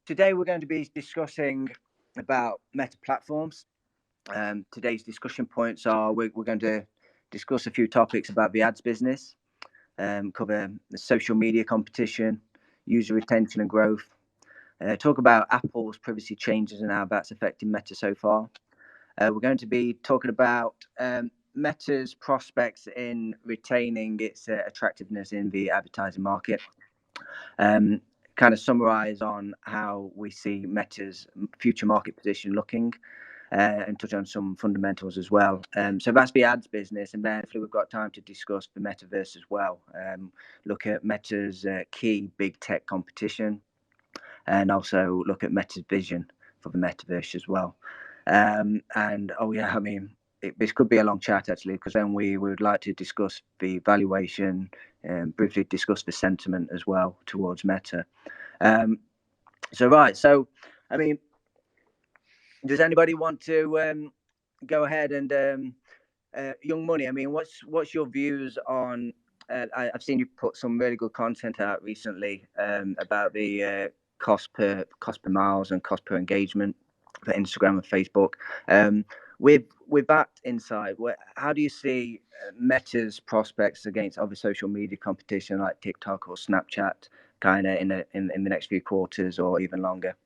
today we're going to be discussing about meta platforms. Today's discussion points are we're going to discuss a few topics about the ads business, cover the social media competition, user retention and growth, talk about Apple's privacy changes and how that's affecting Meta so far. We're going to be talking about Meta's prospects in retaining its attractiveness in the advertising market. Kind of summarize on how we see Meta's future market position looking, and touch on some fundamentals as well. So that's the ads business, and then hopefully we've got time to discuss the metaverse as well. Look at Meta's key big tech competition, and also look at Meta's vision for the metaverse as well. And oh yeah, I mean, this could be a long chat actually, because then we would like to discuss the valuation and briefly discuss the sentiment as well towards Meta. So I mean, does anybody want to go ahead and Young Money? I mean, what's your views on? I've seen you put some really good content out recently about the cost per miles and cost per engagement for Instagram and Facebook. With that insight, how do you see Meta's prospects against other social media competition like TikTok or Snapchat, kind of in the next few quarters or even longer?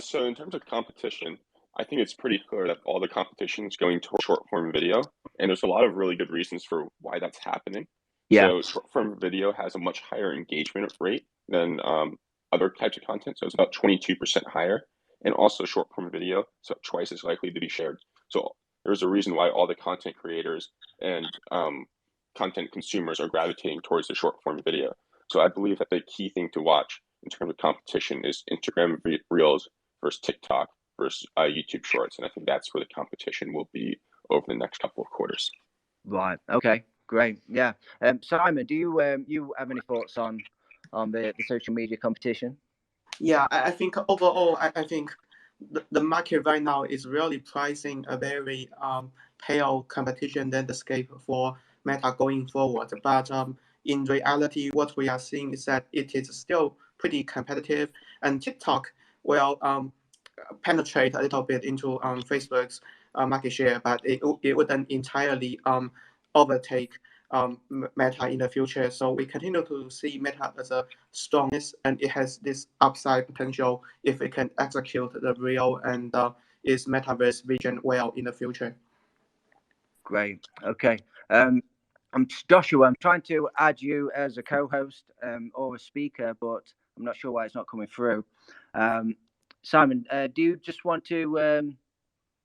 So in terms of competition, I think it's pretty clear that all the competition is going towards short form video, and there's a lot of really good reasons for why that's happening. Yeah. So short form video has a much higher engagement rate than other types of content, so it's about 22% higher, and also short form video is twice as likely to be shared. So there's a reason why all the content creators and content consumers are gravitating towards the short form video. So I believe that the key thing to watch in terms of competition is Instagram Reels versus TikTok versus YouTube Shorts, and I think that's where the competition will be over the next couple of quarters. Right. Okay. Great. Yeah. Simon, do you have any thoughts on the social media competition? Yeah, I think overall, I think the market right now is really pricing a very pale competition landscape for Meta going forward. But in reality, what we are seeing is that it is still pretty competitive, and TikTok will penetrate a little bit into Facebook's market share, but it wouldn't entirely overtake Meta in the future. So we continue to see Meta as a strongest, and it has this upside potential if it can execute the real and its metaverse vision well in the future. Great. Okay. I'm Joshua. I'm trying to add you as a co-host or a speaker, but I'm not sure why it's not coming through. Simon, do you just want to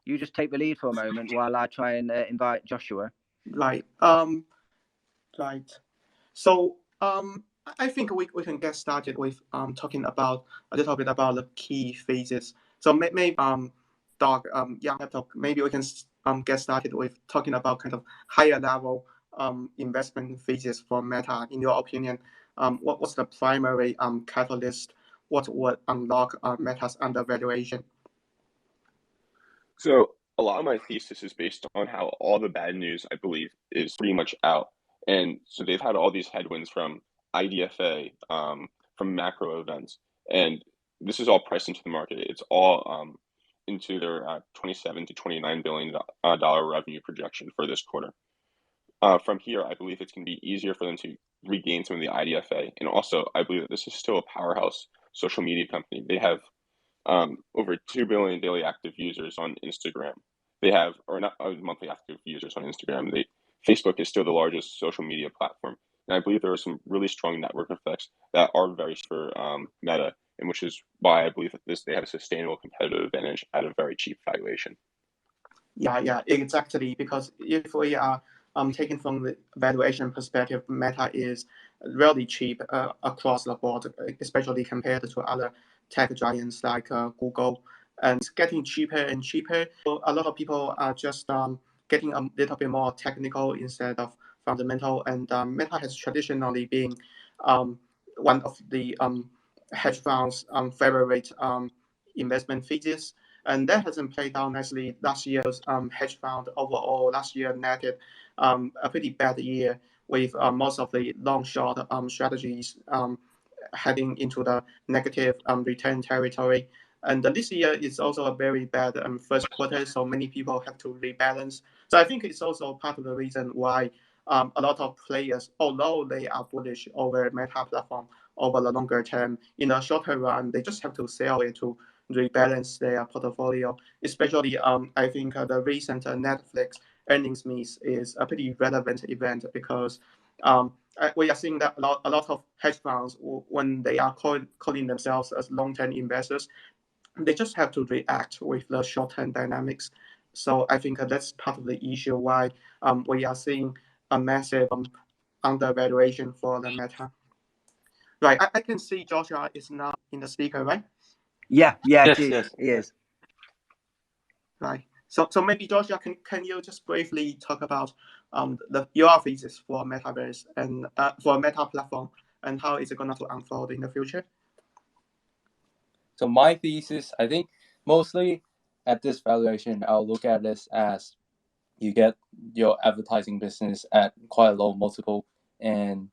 you just take the lead for a moment while I try and invite Joshua? Right. Right. So I think we can get started with talking about a little bit about the key phases. So maybe Doc, maybe we can get started with talking about kind of higher level investment phases for Meta. In your opinion, what's the primary catalyst? What would unlock Meta's undervaluation? So a lot of my thesis is based on how all the bad news, I believe, is pretty much out. And so they've had all these headwinds from IDFA, from macro events, and this is all priced into the market. It's all into their 27 to $29 billion revenue projection for this quarter. From here, I believe it's going to be easier for them to regain some of the IDFA. And also, I believe that this is still a powerhouse social media company. They have over 2 billion daily active users on Instagram. They have, or not monthly active users on Instagram. Facebook is still the largest social media platform. And I believe there are some really strong network effects that are very for Meta, and which is why I believe that they have a sustainable competitive advantage at a very cheap valuation. Yeah, exactly. Because if we are taking from the valuation perspective, Meta is really cheap across the board, especially compared to other tech giants like Google, and it's getting cheaper and cheaper. So a lot of people are just getting a little bit more technical instead of fundamental. And Meta has traditionally been one of the hedge funds' favorite investment phases. And that hasn't played out nicely. Last year's hedge fund overall last year netted a pretty bad year with most of the long short strategies heading into the negative return territory. And this year is also a very bad first quarter, so many people have to rebalance. So I think it's also part of the reason why a lot of players, although they are bullish over Meta platform over the longer term, in the shorter run, they just have to sell it to rebalance their portfolio. Especially, I think the recent Netflix earnings miss is a pretty relevant event because we are seeing that a lot of hedge funds, when they are calling themselves as long-term investors, they just have to react with the short-term dynamics. So I think that's part of the issue why we are seeing a massive undervaluation for the Meta. Right, I can see Joshua is now in the speaker, right? Yeah, Yes, it yes. is. Right. So maybe Joshua, can you just briefly talk about your thesis for metaverse and for Meta platform and how is it going to unfold in the future? So my thesis, I think mostly at this valuation, I'll look at this as you get your advertising business at quite a low multiple, and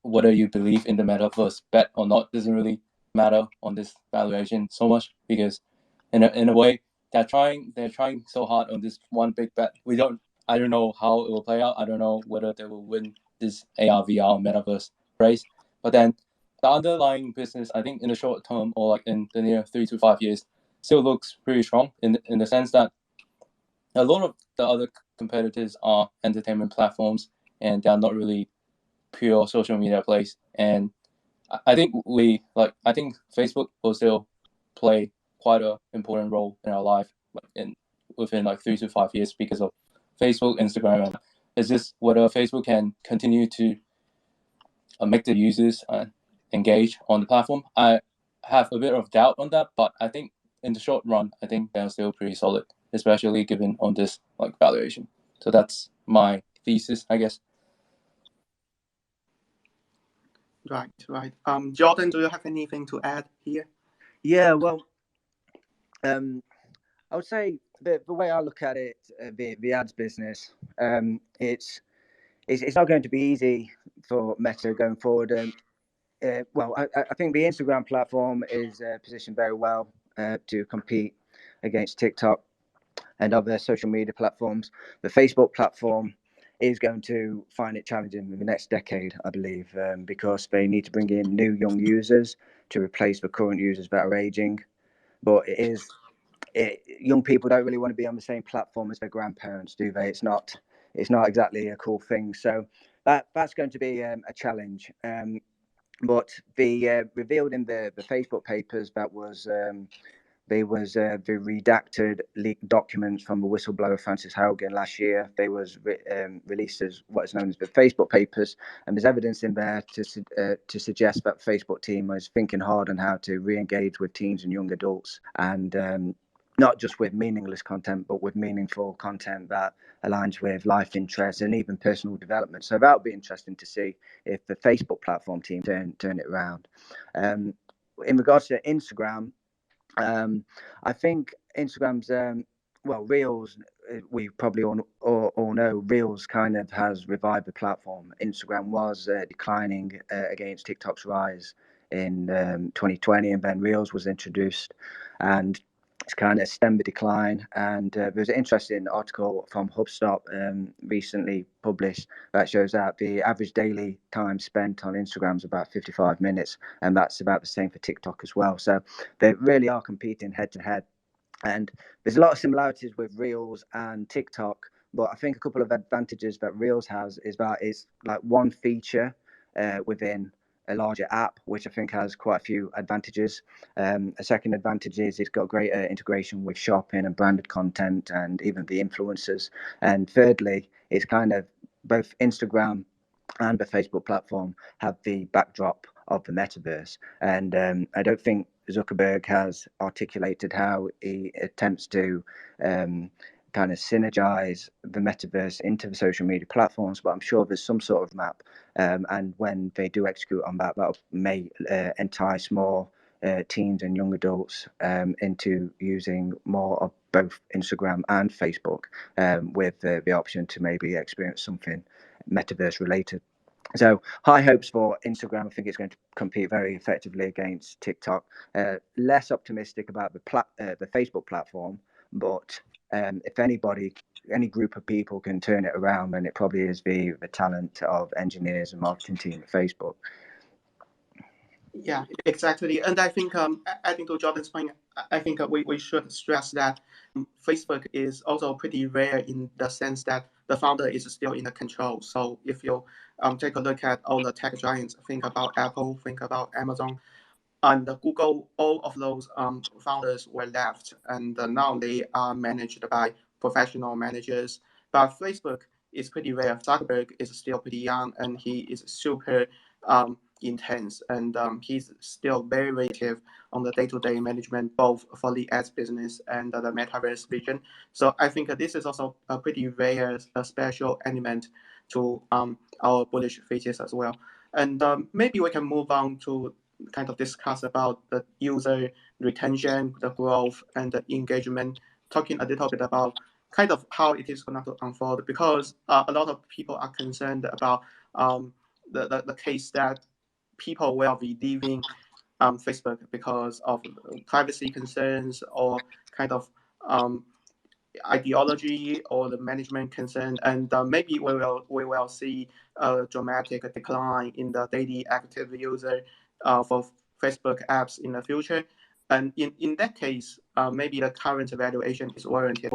whether you believe in the metaverse bet or not doesn't really matter on this valuation so much, because in a way they're trying so hard on this one big bet. I don't know how it will play out. I don't know whether they will win this AR VR metaverse race. But then the underlying business, I think in the short term or like in the near 3 to 5 years, still looks pretty strong in the sense that a lot of the other competitors are entertainment platforms and they are not really pure social media plays. And I think Facebook will still play quite an important role in our life, within like 3 to 5 years, because of Facebook, Instagram, and it's just whether Facebook can continue to make the users engage on the platform. I have a bit of doubt on that, but I think in the short run, I think they're still pretty solid, especially given on this like valuation. So that's my thesis, I guess. Right. Jordan, do you have anything to add here? Yeah, well, I would say the way I look at it, the ads business, it's not going to be easy for Meta going forward. Well, I think the Instagram platform is positioned very well to compete against TikTok and other social media platforms. The Facebook platform is going to find it challenging in the next decade, I believe, because they need to bring in new young users to replace the current users that are aging. But young people don't really want to be on the same platform as their grandparents, do they? It's not exactly a cool thing. So that's going to be a challenge. But the revealed in the Facebook papers that was the redacted leaked documents from the whistleblower Francis Haugen last year. They was released as what is known as the Facebook papers, and there's evidence in there to suggest that the Facebook team was thinking hard on how to re-engage with teens and young adults, and not just with meaningless content, but with meaningful content that aligns with life interests and even personal development. So that would be interesting to see if the Facebook platform team turn it around. In regards to Instagram, I think Instagram's Reels. We probably all know Reels kind of has revived the platform. Instagram was declining against TikTok's rise in 2020, and then Reels was introduced, and it's kind of stemmed the decline. And there's an interesting article from HubSpot recently published that shows that the average daily time spent on Instagram is about 55 minutes, and that's about the same for TikTok as well. So they really are competing head to head. And there's a lot of similarities with Reels and TikTok, but I think a couple of advantages that Reels has is that it's like one feature within a larger app, which I think has quite a few advantages. A second advantage is it's got greater integration with shopping and branded content and even the influencers. And thirdly, it's kind of both Instagram and the Facebook platform have the backdrop of the metaverse. And I don't think Zuckerberg has articulated how he attempts to kind of synergize the metaverse into the social media platforms, but I'm sure there's some sort of map. And when they do execute on that, that may entice more teens and young adults into using more of both Instagram and Facebook with the option to maybe experience something metaverse related. So high hopes for Instagram. I think it's going to compete very effectively against TikTok. Less optimistic about the Facebook platform, but if anybody, any group of people can turn it around, then it probably is the talent of engineers and marketing team at Facebook. Yeah, exactly. And I think to Jordan's point, I think we should stress that Facebook is also pretty rare in the sense that the founder is still in the control. So if you take a look at all the tech giants, think about Apple, think about Amazon, and Google, all of those founders were left, and now they are managed by professional managers. But Facebook is pretty rare. Zuckerberg is still pretty young, and he is super intense, and he's still very active on the day-to-day management, both for the ads business and the metaverse vision. So I think this is also a pretty rare, special element to our bullish thesis as well. And maybe we can move on to kind of discuss about the user retention, the growth, and the engagement, talking a little bit about kind of how it is going to unfold, because a lot of people are concerned about the case that people will be leaving Facebook because of privacy concerns or kind of ideology or the management concern, and maybe we will see a dramatic decline in the daily active user for Facebook apps in the future. And in that case, maybe the current valuation is warranted.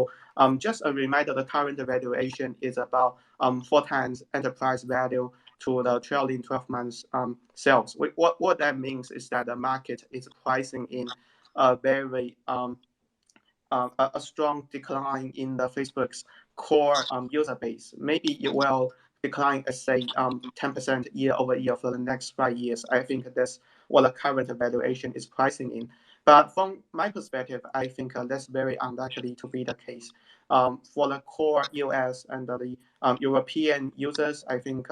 Just a reminder, the current valuation is about 4 times enterprise value to the trailing 12 months sales. What that means is that the market is pricing in a very a strong decline in the Facebook's core user base. Maybe it will decline, say, 10% year over year for the next 5 years. I think that's what the current valuation is pricing in. But from my perspective, I think that's very unlikely to be the case. For the core US and the European users, I think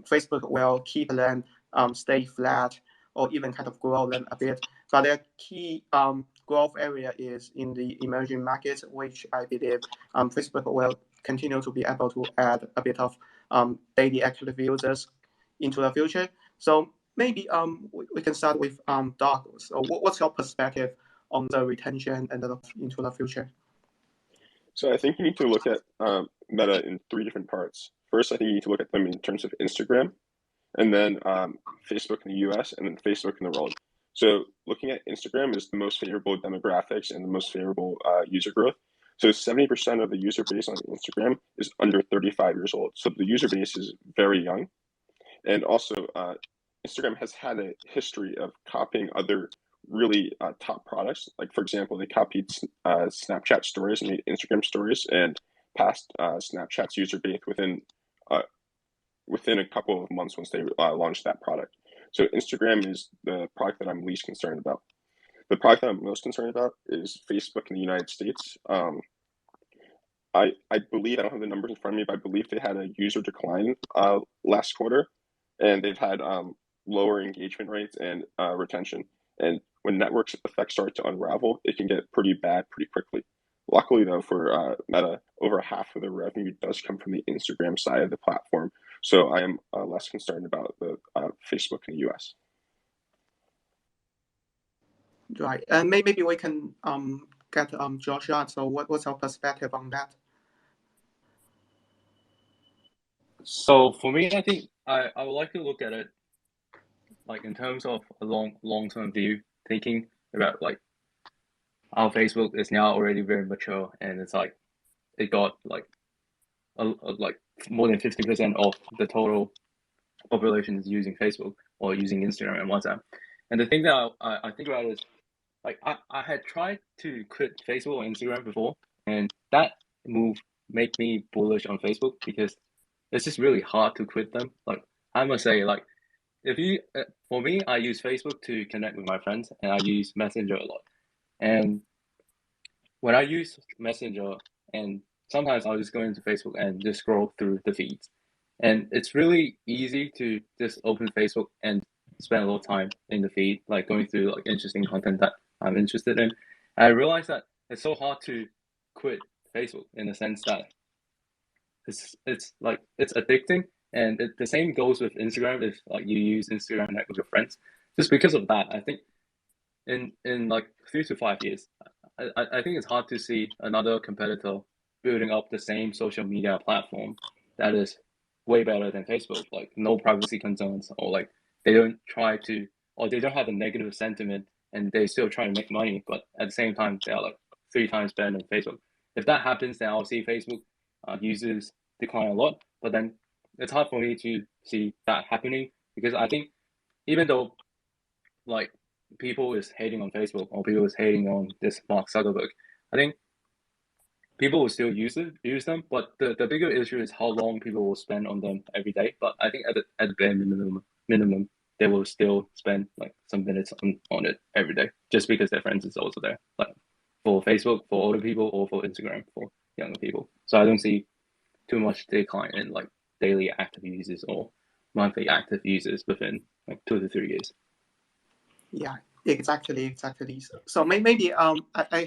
Facebook will keep them stay flat or even kind of grow them a bit. But their key growth area is in the emerging markets, which I believe Facebook will continue to be able to add a bit of daily active users into the future. So maybe we can start with Doug. So what's your perspective on the retention and into the future? So I think you need to look at Meta in 3 different parts. First, I think you need to look at them in terms of Instagram, and then Facebook in the US, and then Facebook in the world. So looking at Instagram is the most favorable demographics and the most favorable user growth. So 70% of the user base on Instagram is under 35 years old. So the user base is very young. And also, Instagram has had a history of copying other really top products. Like, for example, they copied Snapchat stories and made Instagram stories and passed Snapchat's user base within a couple of months once they launched that product. So Instagram is the product that I'm least concerned about. The product that I'm most concerned about is Facebook in the United States. I believe, I don't have the numbers in front of me, but I believe they had a user decline last quarter, and they've had lower engagement rates and retention. And when network effects start to unravel, it can get pretty bad pretty quickly. Luckily, though, for Meta, over half of their revenue does come from the Instagram side of the platform. So I am less concerned about the Facebook in the US. Right, and maybe we can get Joshua. So what's your perspective on that? So for me, I think I would like to look at it like in terms of a long-term view, thinking about like our Facebook is now already very mature, and it's like it got like like more than 50% of the total population is using Facebook or using Instagram and WhatsApp. And the thing that I think about is like I had tried to quit Facebook or Instagram before, and that move made me bullish on Facebook because it's just really hard to quit them. Like I must say, like if you for me, I use Facebook to connect with my friends, and I use Messenger a lot. And when I use Messenger, and sometimes I'll just go into Facebook and just scroll through the feeds, and it's really easy to just open Facebook and spend a lot of time in the feed, like going through like interesting content that I'm interested in. And I realized that it's so hard to quit Facebook in the sense that it's like it's addicting, And the same goes with Instagram. If like you use Instagram like with your friends, just because of that, I think in like 3 to 5 years, I think it's hard to see another competitor building up the same social media platform that is way better than Facebook. Like no privacy concerns, or like they don't try to, or they don't have a negative sentiment, and they still try to make money, but at the same time they are like 3 times better than Facebook. If that happens, then I'll see Facebook users decline a lot. But then it's hard for me to see that happening, because I think even though like people is hating on Facebook, or people is hating on this Mark Zuckerberg, I think people will still use them, but the bigger issue is how long people will spend on them every day. But I think at the bare minimum, they will still spend like some minutes on it every day, just because their friends is also there. Like for Facebook, for older people, or for Instagram for younger people. So I don't see too much decline in like daily active users or monthly active users within like 2 to 3 years. Yeah, exactly. So maybe I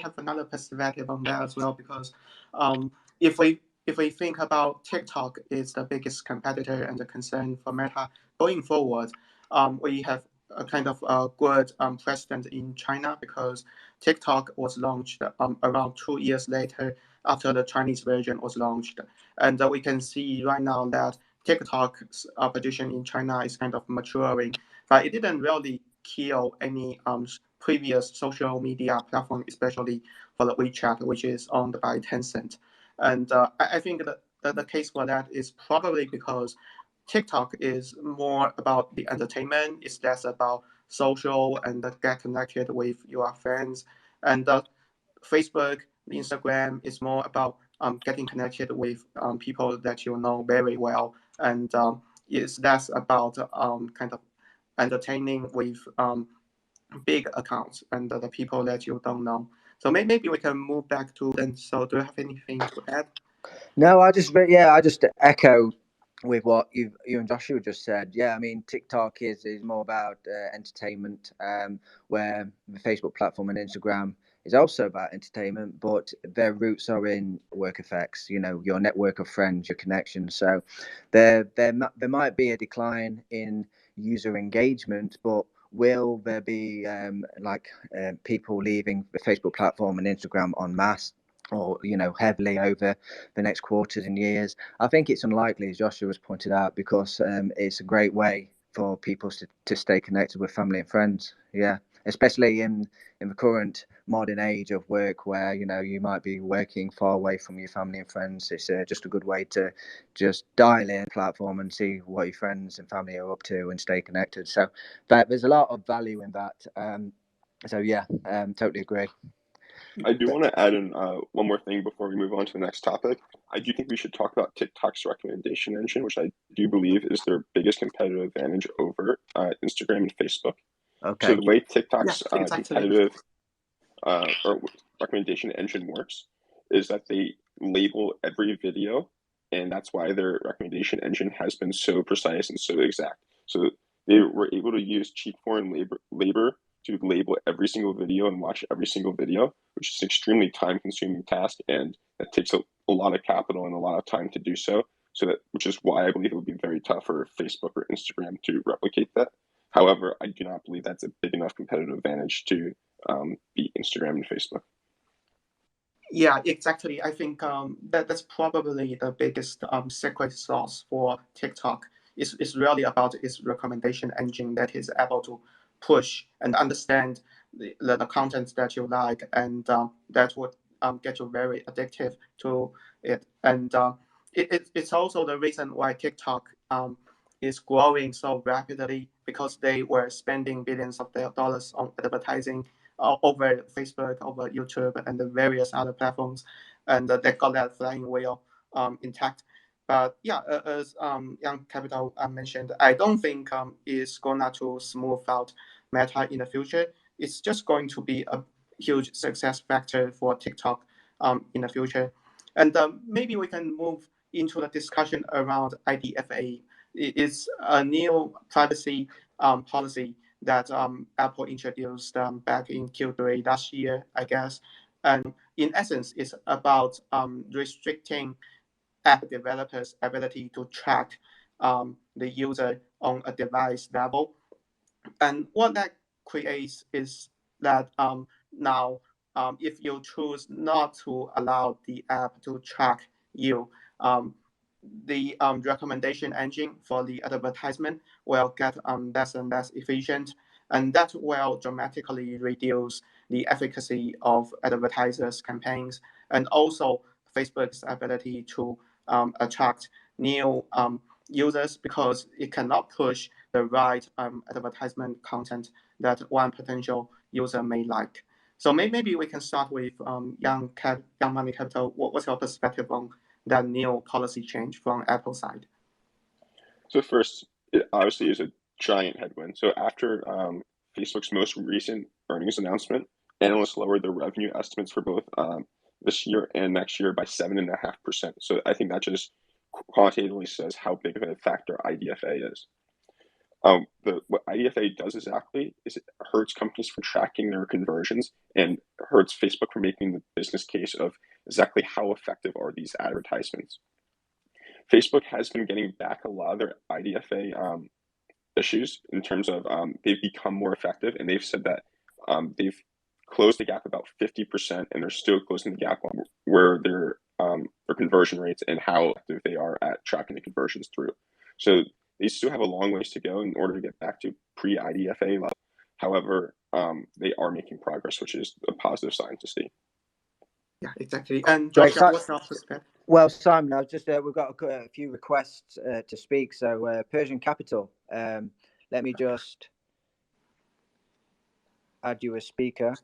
have another perspective on that as well, because if we think about TikTok is the biggest competitor and the concern for Meta going forward, we have a kind of a good precedent in China, because TikTok was launched around 2 years later after the Chinese version was launched, and we can see right now that TikTok's position in China is kind of maturing, but it didn't really kill any previous social media platform, especially for the WeChat, which is owned by Tencent. And I think that the case for that is probably because TikTok is more about the entertainment, it's less about social and get connected with your friends. And Facebook, Instagram is more about getting connected with people that you know very well, and it's less about kind of entertaining with big accounts and the people that you don't know. So maybe we can move back to then. So do you have anything to add? No, I just echo with what you and Joshua just said. Yeah, I mean TikTok is more about entertainment, where the Facebook platform and Instagram is also about entertainment, but their roots are in work effects. You know, your network of friends, your connections. So there might be a decline in user engagement, but will there be people leaving the Facebook platform and Instagram en masse, or heavily over the next quarters and years? I think it's unlikely, as Joshua has pointed out, because it's a great way for people to stay connected with family and friends. Yeah, especially in the current modern age of work, where you might be working far away from your family and friends. It's just a good way to just dial in a platform and see what your friends and family are up to and stay connected. So there's a lot of value in that. So yeah, totally agree. I do want to add in one more thing before we move on to the next topic. I do think we should talk about TikTok's recommendation engine, which I do believe is their biggest competitive advantage over Instagram and Facebook. Okay. So the way TikTok's Yeah, exactly. competitive or recommendation engine works is that they label every video, and that's why their recommendation engine has been so precise and so exact. So they were able to use cheap foreign labor to label every single video and watch every single video, which is an extremely time-consuming task, and that takes a lot of capital and a lot of time to do so. Which is why I believe it would be very tough for Facebook or Instagram to replicate that. However, I do not believe that's a big enough competitive advantage to beat Instagram and Facebook. Yeah, exactly. I think that's probably the biggest secret sauce for TikTok. It's really about its recommendation engine that is able to push and understand the content that you like, and that would get you very addictive to it. And it's also the reason why TikTok is growing so rapidly, because they were spending billions of dollars on advertising over Facebook, over YouTube, and the various other platforms, and they got that flying wheel intact. But yeah, as Young Capital mentioned, I don't think it's gonna to smooth out Meta in the future. It's just going to be a huge success factor for TikTok in the future. And maybe we can move into the discussion around IDFA. It's a new privacy policy that Apple introduced back in Q3 last year, I guess. And in essence, it's about restricting app developers' ability to track the user on a device level. And what that creates is that now, if you choose not to allow the app to track you, the recommendation engine for the advertisement will get less and less efficient, and that will dramatically reduce the efficacy of advertisers' campaigns, and also Facebook's ability to attract new users, because it cannot push the right advertisement content that one potential user may like. So maybe we can start with Young Money Capital. What's your perspective on that new policy change from Apple side? So first, it obviously is a giant headwind. So after Facebook's most recent earnings announcement, analysts lowered their revenue estimates for both this year and next year by 7.5%. So I think that just quantitatively says how big of a factor IDFA is. What IDFA does exactly is it hurts companies from tracking their conversions and hurts Facebook from making the business case of exactly how effective are these advertisements. Facebook has been getting back a lot of their IDFA issues in terms of they've become more effective, and they've said that they've closed the gap about 50%, and they're still closing the gap on where their conversion rates and how effective they are at tracking the conversions through. So they still have a long ways to go in order to get back to pre-IDFA level. However, they are making progress, which is a positive sign to see. Yeah, exactly. And Joshua, what's your perspective? Well, Simon, I was just we've got a few requests to speak. So Persian Capital, let me just add you as speaker.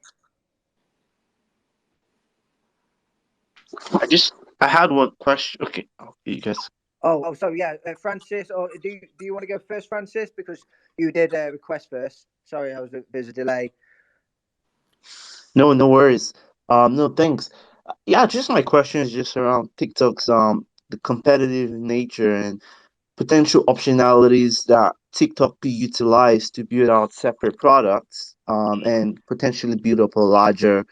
I had one question. Okay, you guys. Oh, sorry, yeah, Francis, or do you want to go first, Francis? Because you did request first. Sorry, there's a delay. No worries. No, thanks. Yeah, just my question is just around TikTok's the competitive nature and potential optionalities that TikTok could utilize to build out separate products and potentially build up a larger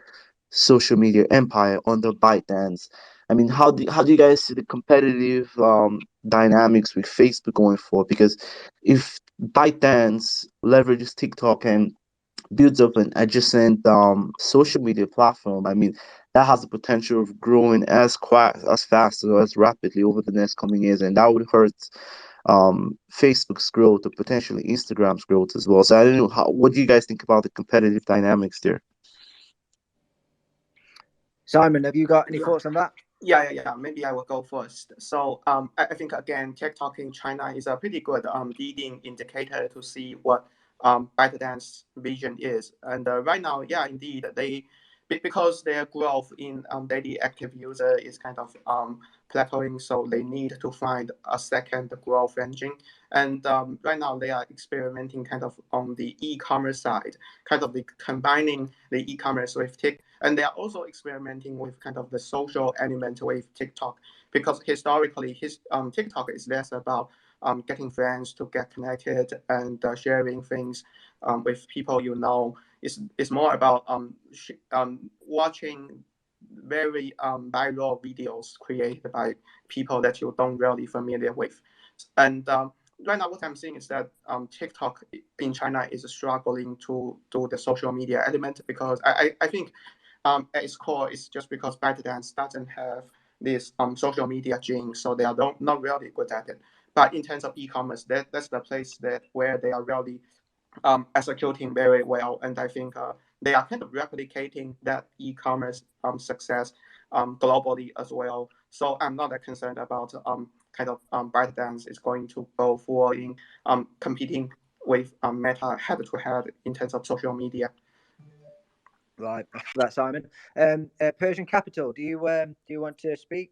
social media empire under ByteDance. I mean, how do you guys see the competitive dynamics with Facebook going forward? Because if ByteDance leverages TikTok and builds up an adjacent social media platform, I mean, that has the potential of growing as fast or as rapidly over the next coming years, and that would hurt Facebook's growth or potentially Instagram's growth as well. So I don't know, what do you guys think about the competitive dynamics there? Simon, have you got any thoughts on that? Yeah. Maybe I will go first. So I think, again, TikTok in China is a pretty good leading indicator to see what ByteDance's vision is. And right now, yeah, indeed, because their growth in daily active user is kind of plateauing, so they need to find a second growth engine. And right now they are experimenting kind of on the e-commerce side, kind of combining the e-commerce with TikTok. And they are also experimenting with kind of the social element with TikTok, because historically TikTok is less about getting friends to get connected and sharing things with people you know. It's more about watching very viral videos created by people that you don't really familiar with. And right now what I'm seeing is that TikTok in China is struggling to do the social media element, because I think at its core it's just because ByteDance doesn't have this social media gene, so they are not really good at it. But in terms of e-commerce, that's the place where they are really executing very well, and I think they are kind of replicating that e-commerce success globally as well. So I'm not that concerned about kind of ByteDance is going to go for in competing with Meta head-to-head in terms of social media. Right, after that, Simon. Persian Capital, do you want to speak?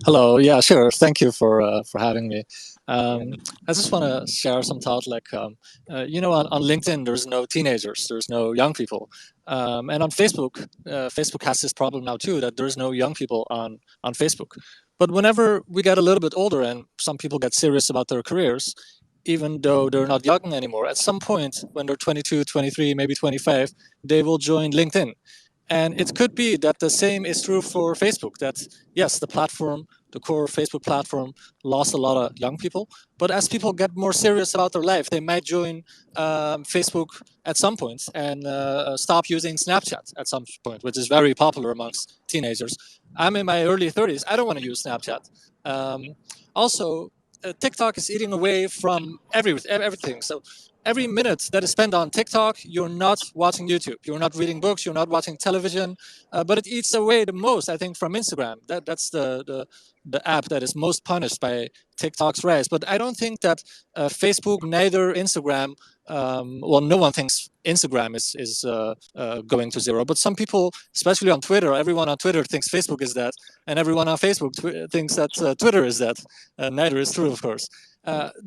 Hello. Yeah, sure. Thank you for having me. I just want to share some thought. Like, on LinkedIn, there's no teenagers, there's no young people, and on Facebook, Facebook has this problem now too, that there's no young people on Facebook. But whenever we get a little bit older and some people get serious about their careers, even though they're not young anymore, at some point when they're 22, 23, maybe 25, they will join LinkedIn. And it could be that the same is true for Facebook, that yes, the platform the core Facebook platform lost a lot of young people. But as people get more serious about their life, they might join Facebook at some point and stop using Snapchat at some point, which is very popular amongst teenagers. I'm in my early 30s. I don't want to use Snapchat. Also, TikTok is eating away from everything. So every minute that is spent on TikTok, you're not watching YouTube, you're not reading books, you're not watching television, but it eats away the most, I think, from Instagram. That's the app that is most punished by TikTok's rise. But I don't think that Facebook, neither Instagram, well, no one thinks Instagram is going to zero, but some people, especially on Twitter, everyone on Twitter thinks Facebook is that, and everyone on Facebook thinks that Twitter is that. Neither is true, of course.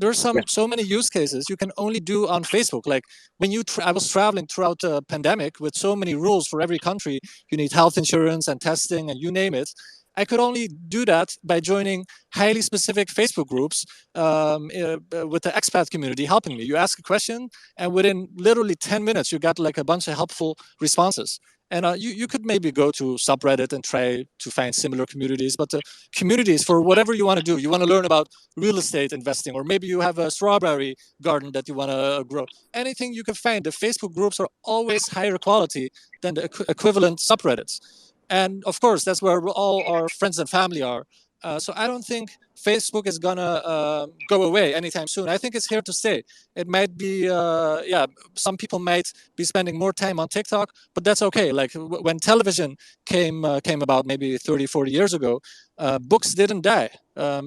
There's so many use cases you can only do on Facebook. Like when I was traveling throughout the pandemic with so many rules for every country. You need health insurance and testing and you name it. I could only do that by joining highly specific Facebook groups with the expat community helping me. You ask a question, and within literally 10 minutes, you got like a bunch of helpful responses. And you could maybe go to subreddit and try to find similar communities, but the communities for whatever you want to do, you want to learn about real estate investing, or maybe you have a strawberry garden that you want to grow. Anything you can find, the Facebook groups are always higher quality than the equivalent subreddits. And of course, that's where all our friends and family are. So I don't think Facebook is gonna go away anytime soon. I think it's here to stay. It might be, some people might be spending more time on TikTok, but that's okay. Like when television came about maybe 30, 40 years ago, books didn't die.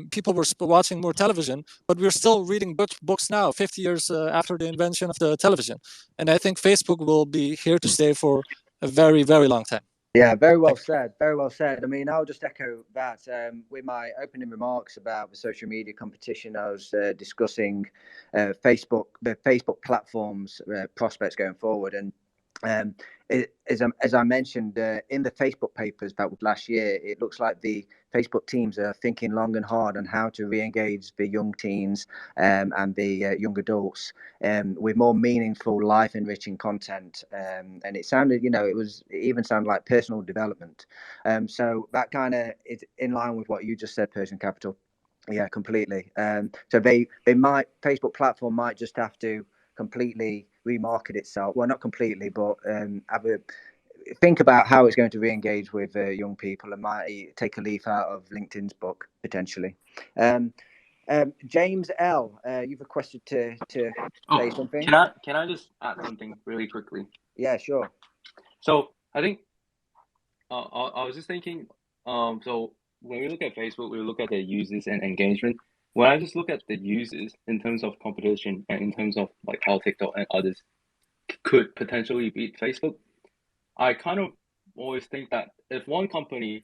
People were watching more television, but we're still reading books now, 50 years after the invention of the television. And I think Facebook will be here to stay for a very, very long time. Yeah, very well said. Very well said. I mean, I'll just echo that. With my opening remarks about the social media competition, I was discussing the Facebook platform's prospects going forward. And as I mentioned in the Facebook papers that was last year, it looks like the Facebook teams are thinking long and hard on how to re-engage the young teens and the young adults with more meaningful, life-enriching content. And it sounded, it even sounded like personal development. So that kind of is in line with what you just said, Persian Capital. Yeah, completely. So Facebook platform might just have to completely remarket itself. Well, not completely, but think about how it's going to re-engage with young people and might take a leaf out of LinkedIn's book potentially. James L, you've requested to say something. Can I just add something really quickly? Yeah, sure. So I think I was just thinking. So when we look at Facebook, we look at the users and engagement. When I just look at the users in terms of competition and in terms of like how TikTok and others could potentially beat Facebook, I kind of always think that if one company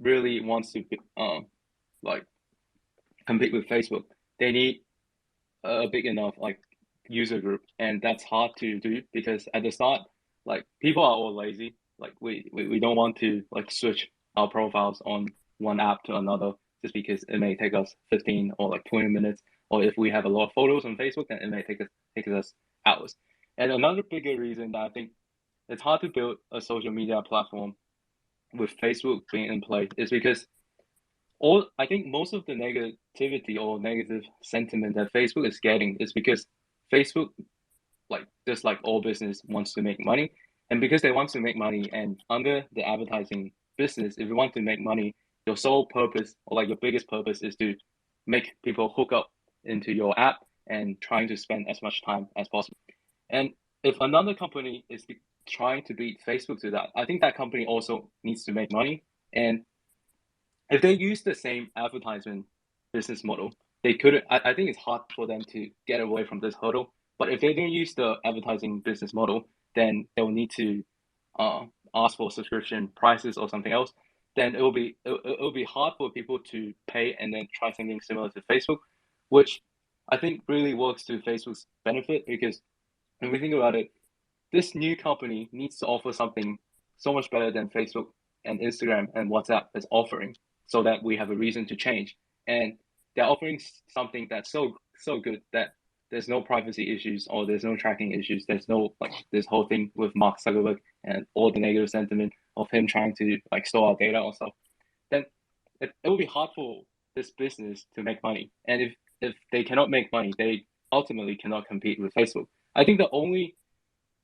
really wants to like compete with Facebook, they need a big enough like user group, and that's hard to do because at the start, like people are all lazy. Like we don't want to like switch our profiles on one app to another just because it may take us 15 or like 20 minutes, or if we have a lot of photos on Facebook, then it may take us hours. And another bigger reason that I think it's hard to build a social media platform with Facebook being in play is because I think most of the negativity or negative sentiment that Facebook is getting is because Facebook, like just like all business, wants to make money. And because they want to make money, and under the advertising business, if you want to make money, your sole purpose or like your biggest purpose is to make people hook up into your app and trying to spend as much time as possible. And if another company is trying to beat Facebook to that, I think that company also needs to make money. And if they use the same advertisement business model, they couldn't. I think it's hard for them to get away from this hurdle. But if they don't use the advertising business model, then they'll need to ask for subscription prices or something else. Then it'll be hard for people to pay and then try something similar to Facebook, which I think really works to Facebook's benefit, because when we think about it, this new company needs to offer something so much better than Facebook and Instagram and WhatsApp is offering, so that we have a reason to change. And they're offering something that's so good that there's no privacy issues or there's no tracking issues. There's no like this whole thing with Mark Zuckerberg and all the negative sentiment of him trying to like store our data or stuff. Then it will be hard for this business to make money. And if they cannot make money, they ultimately cannot compete with Facebook. I think the only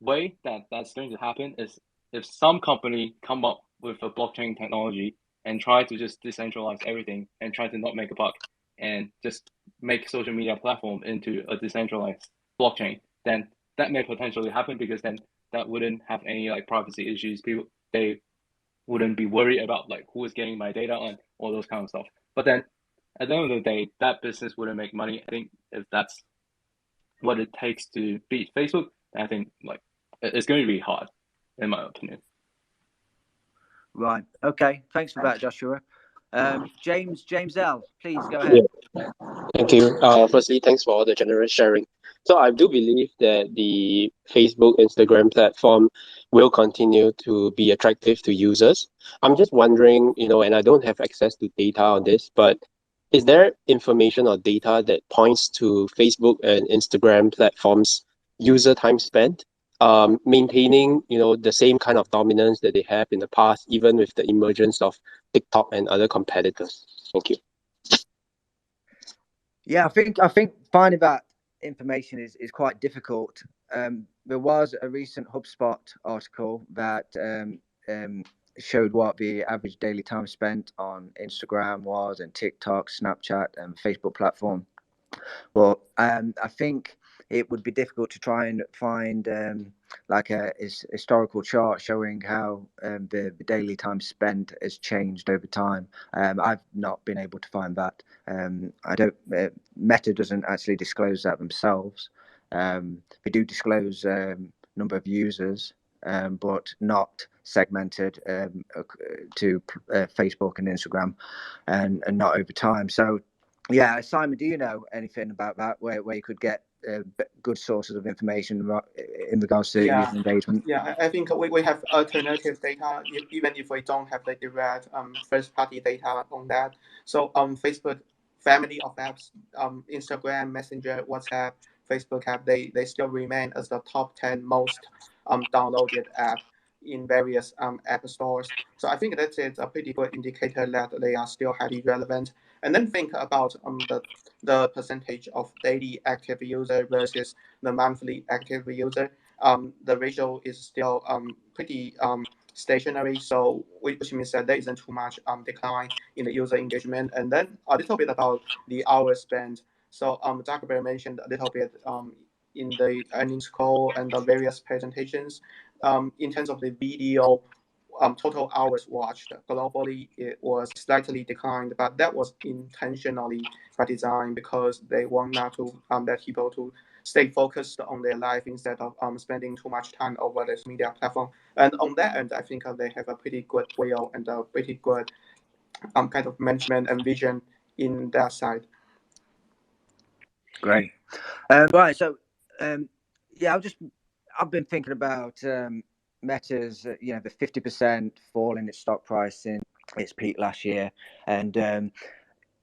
way that that's going to happen is if some company come up with a blockchain technology and try to just decentralize everything and try to not make a buck and just make social media platform into a decentralized blockchain, then that may potentially happen, because then that wouldn't have any like privacy issues. People, they wouldn't be worried about like who is getting my data and all those kind of stuff. But then at the end of the day, that business wouldn't make money. I think if that's what it takes to beat Facebook, I think like it's going to be hard, in my opinion. Right. Okay. Thanks for that, Joshua. James L, please go ahead. Yeah. Thank you. Firstly, thanks for all the generous sharing. So I do believe that the Facebook, Instagram platform will continue to be attractive to users. I'm just wondering, and I don't have access to data on this, but is there information or data that points to Facebook and Instagram platforms' user time spent, maintaining, the same kind of dominance that they have in the past, even with the emergence of TikTok and other competitors? Thank you. Yeah, I think finding that information is quite difficult. There was a recent HubSpot article that showed what the average daily time spent on Instagram was, and TikTok, Snapchat, and Facebook platform. But I think it would be difficult to try and find like a historical chart showing how the daily time spent has changed over time. I've not been able to find that. I don't. Meta doesn't actually disclose that themselves. They do disclose number of users, but not segmented to Facebook and Instagram, and not over time. So, yeah, Simon, do you know anything about that, where you could get good sources of information in regards to user engagement? Yeah, I think we have alternative data, even if we don't have the direct first-party data on that. So Facebook family of apps, Instagram, Messenger, WhatsApp, Facebook app, they still remain as the top 10 most downloaded app in various app stores. So I think that is a pretty good indicator that they are still highly relevant. And then think about the percentage of daily active user versus the monthly active user. The ratio is still pretty stationary, so which means that there isn't too much decline in the user engagement. And then a little bit about the hours spent. So Zuckerberg mentioned a little bit in the earnings call and the various presentations. In terms of the video, total hours watched globally, it was slightly declined, but that was intentionally by design, because they want not to let people to stay focused on their life instead of spending too much time over this media platform. And on that end, I think they have a pretty good will and a pretty good kind of management and vision in that side. Great. Right. So, yeah, I've been thinking about Meta's, the 50% fall in its stock price since its peak last year, and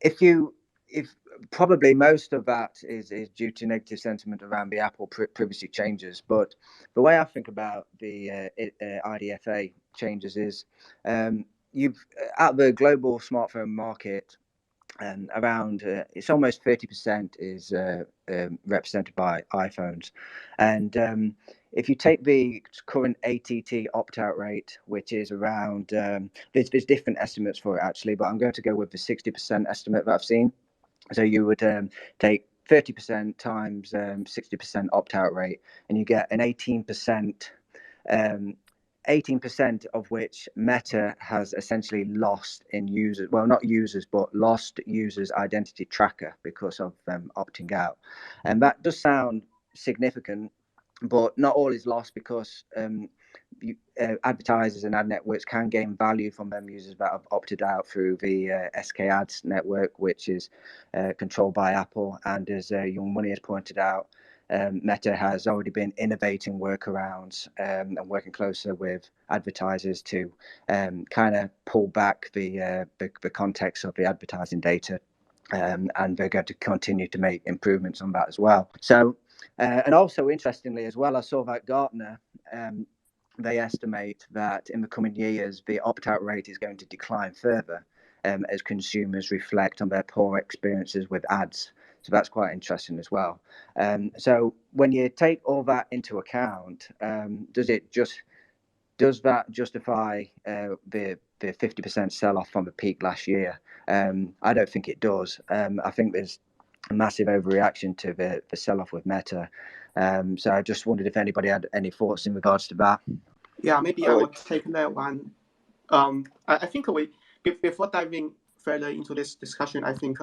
if probably most of that is due to negative sentiment around the Apple privacy changes. But the way I think about the IDFA changes is you've at the global smartphone market, and around it's almost 30% is represented by iPhones, and if you take the current ATT opt-out rate, which is around there's different estimates for it actually, but I'm going to go with the 60% estimate that I've seen. So you would take 30% times 60% opt-out rate, and you get an 18%. 18% of which Meta has essentially lost in users, well, not users, but lost users' identity tracker because of them opting out. And that does sound significant, but not all is lost, because advertisers and ad networks can gain value from them users that have opted out through the SK Ads network, which is controlled by Apple. And as Young Money has pointed out, Meta has already been innovating workarounds and working closer with advertisers to kind of pull back the context of the advertising data, and they're going to continue to make improvements on that as well. So, and also interestingly as well, I saw that Gartner, they estimate that in the coming years the opt-out rate is going to decline further. as consumers reflect on their poor experiences with ads. So that's quite interesting as well. So when you take all that into account, does that justify the 50% sell-off from the peak last year? I don't think it does. I think there's a massive overreaction to the sell-off with Meta. So I just wondered if anybody had any thoughts in regards to that. Yeah, maybe I will take that one. I think before diving further into this discussion, I think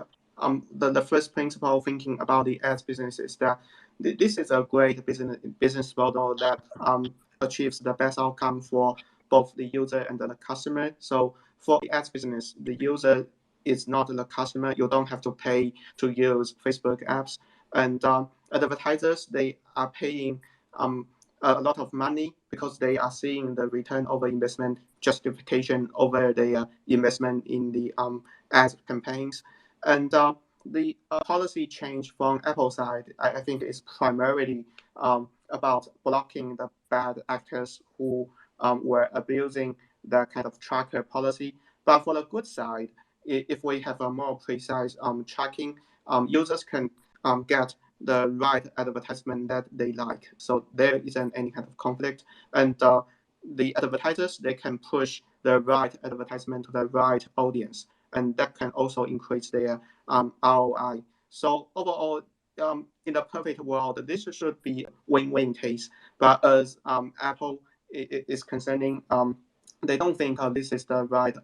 the first principle of thinking about the ads business is that this is a great business model that achieves the best outcome for both the user and the customer. So for the ads business, the user is not the customer. You don't have to pay to use Facebook apps, and advertisers, they are paying a lot of money because they are seeing the return over investment justification over their investment in the ads campaigns. And the policy change from Apple side, I think, is primarily about blocking the bad actors who were abusing the kind of tracker policy. But for the good side, if we have a more precise tracking, users can get the right advertisement that they like. So there isn't any kind of conflict. And the advertisers, they can push the right advertisement to the right audience. And that can also increase their ROI. So overall, in the perfect world, this should be a win-win case. But as Apple is concerning, they don't think this is the right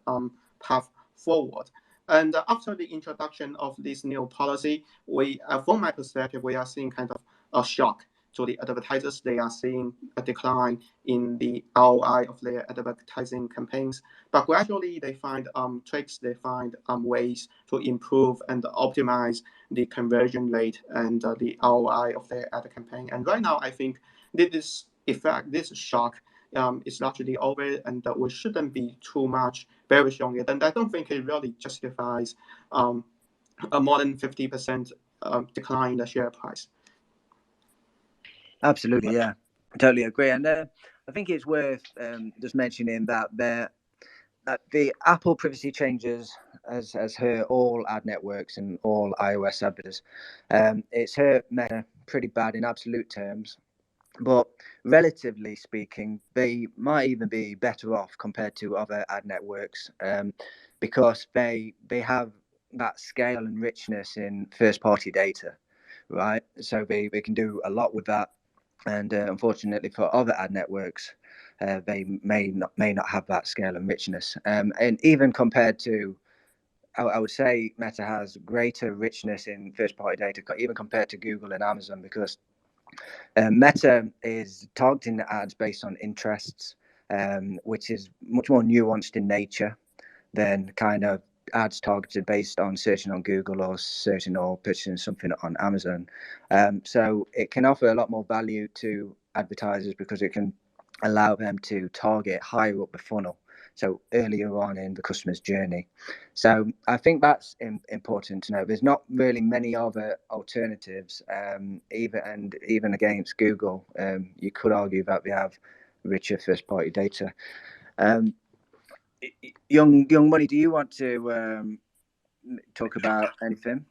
path forward. And after the introduction of this new policy, from my perspective, we are seeing kind of a shock to the advertisers. They are seeing a decline in the ROI of their advertising campaigns. But gradually, they find tricks, they find ways to improve and optimize the conversion rate and the ROI of their ad campaign. And right now, I think this shock is largely over, and we shouldn't be too much bearish on it. And I don't think it really justifies a more than 50% decline in the share price. Absolutely, yeah, I totally agree. And I think it's worth just mentioning that the Apple privacy changes has hurt all ad networks and all iOS advertisers. It's hurt Meta pretty bad in absolute terms. But relatively speaking, they might even be better off compared to other ad networks because they have that scale and richness in first-party data, right? So they can do a lot with that. And unfortunately for other ad networks, they may not have that scale and richness. And even compared to, I would say Meta has greater richness in first-party data, even compared to Google and Amazon, because Meta is targeting the ads based on interests, which is much more nuanced in nature than kind of ads targeted based on searching on Google or searching or purchasing something on Amazon. So it can offer a lot more value to advertisers because it can allow them to target higher up the funnel, so earlier on in the customer's journey. So I think that's important to know. There's not really many other alternatives, even against Google. You could argue that they have richer first-party data. Young Money, do you want to talk about anything?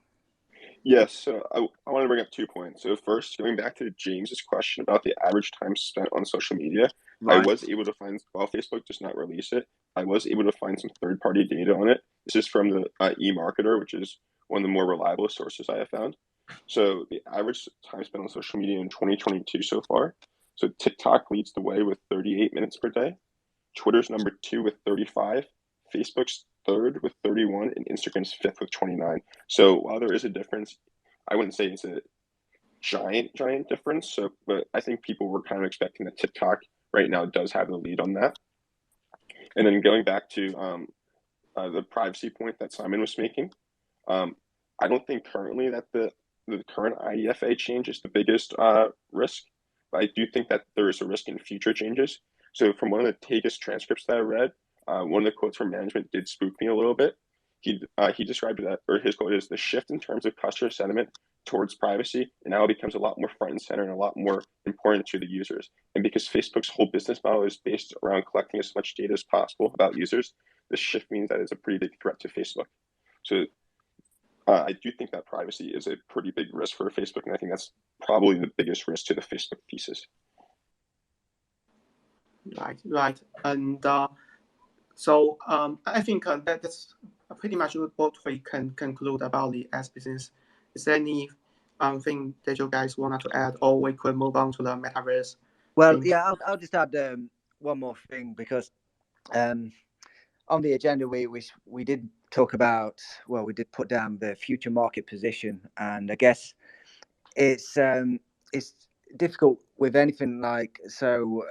Yes, so I want to bring up 2 points. So first, going back to James's question about the average time spent on social media, right. I was able to find, while Facebook does not release it, I was able to find some third-party data on it. This is from the eMarketer, which is one of the more reliable sources I have found. So the average time spent on social media in 2022 so far. So TikTok leads the way with 38 minutes per day. Twitter's number 2 with 35. Facebook's third with 31, and Instagram's fifth with 29. So while there is a difference, I wouldn't say it's a giant difference. So, but I think people were kind of expecting that TikTok right now does have the lead on that. And then going back to the privacy point that Simon was making, I don't think currently that the current IDFA change is the biggest risk. But I do think that there is a risk in future changes. So from one of the Tegas transcripts that I read, one of the quotes from management did spook me a little bit. He described that, or his quote is, the shift in terms of customer sentiment towards privacy, and now it becomes a lot more front and center and a lot more important to the users. And because Facebook's whole business model is based around collecting as much data as possible about users, this shift means that it's a pretty big threat to Facebook. So I do think that privacy is a pretty big risk for Facebook, and I think that's probably the biggest risk to the Facebook thesis. Right. And so I think that's pretty much what we can conclude about the ads business. Is there any thing that you guys want to add, or we could move on to the metaverse? Well, thing? yeah, I'll just add one more thing, because on the agenda we did talk about, well, we did put down the future market position, and I guess it's difficult with anything like so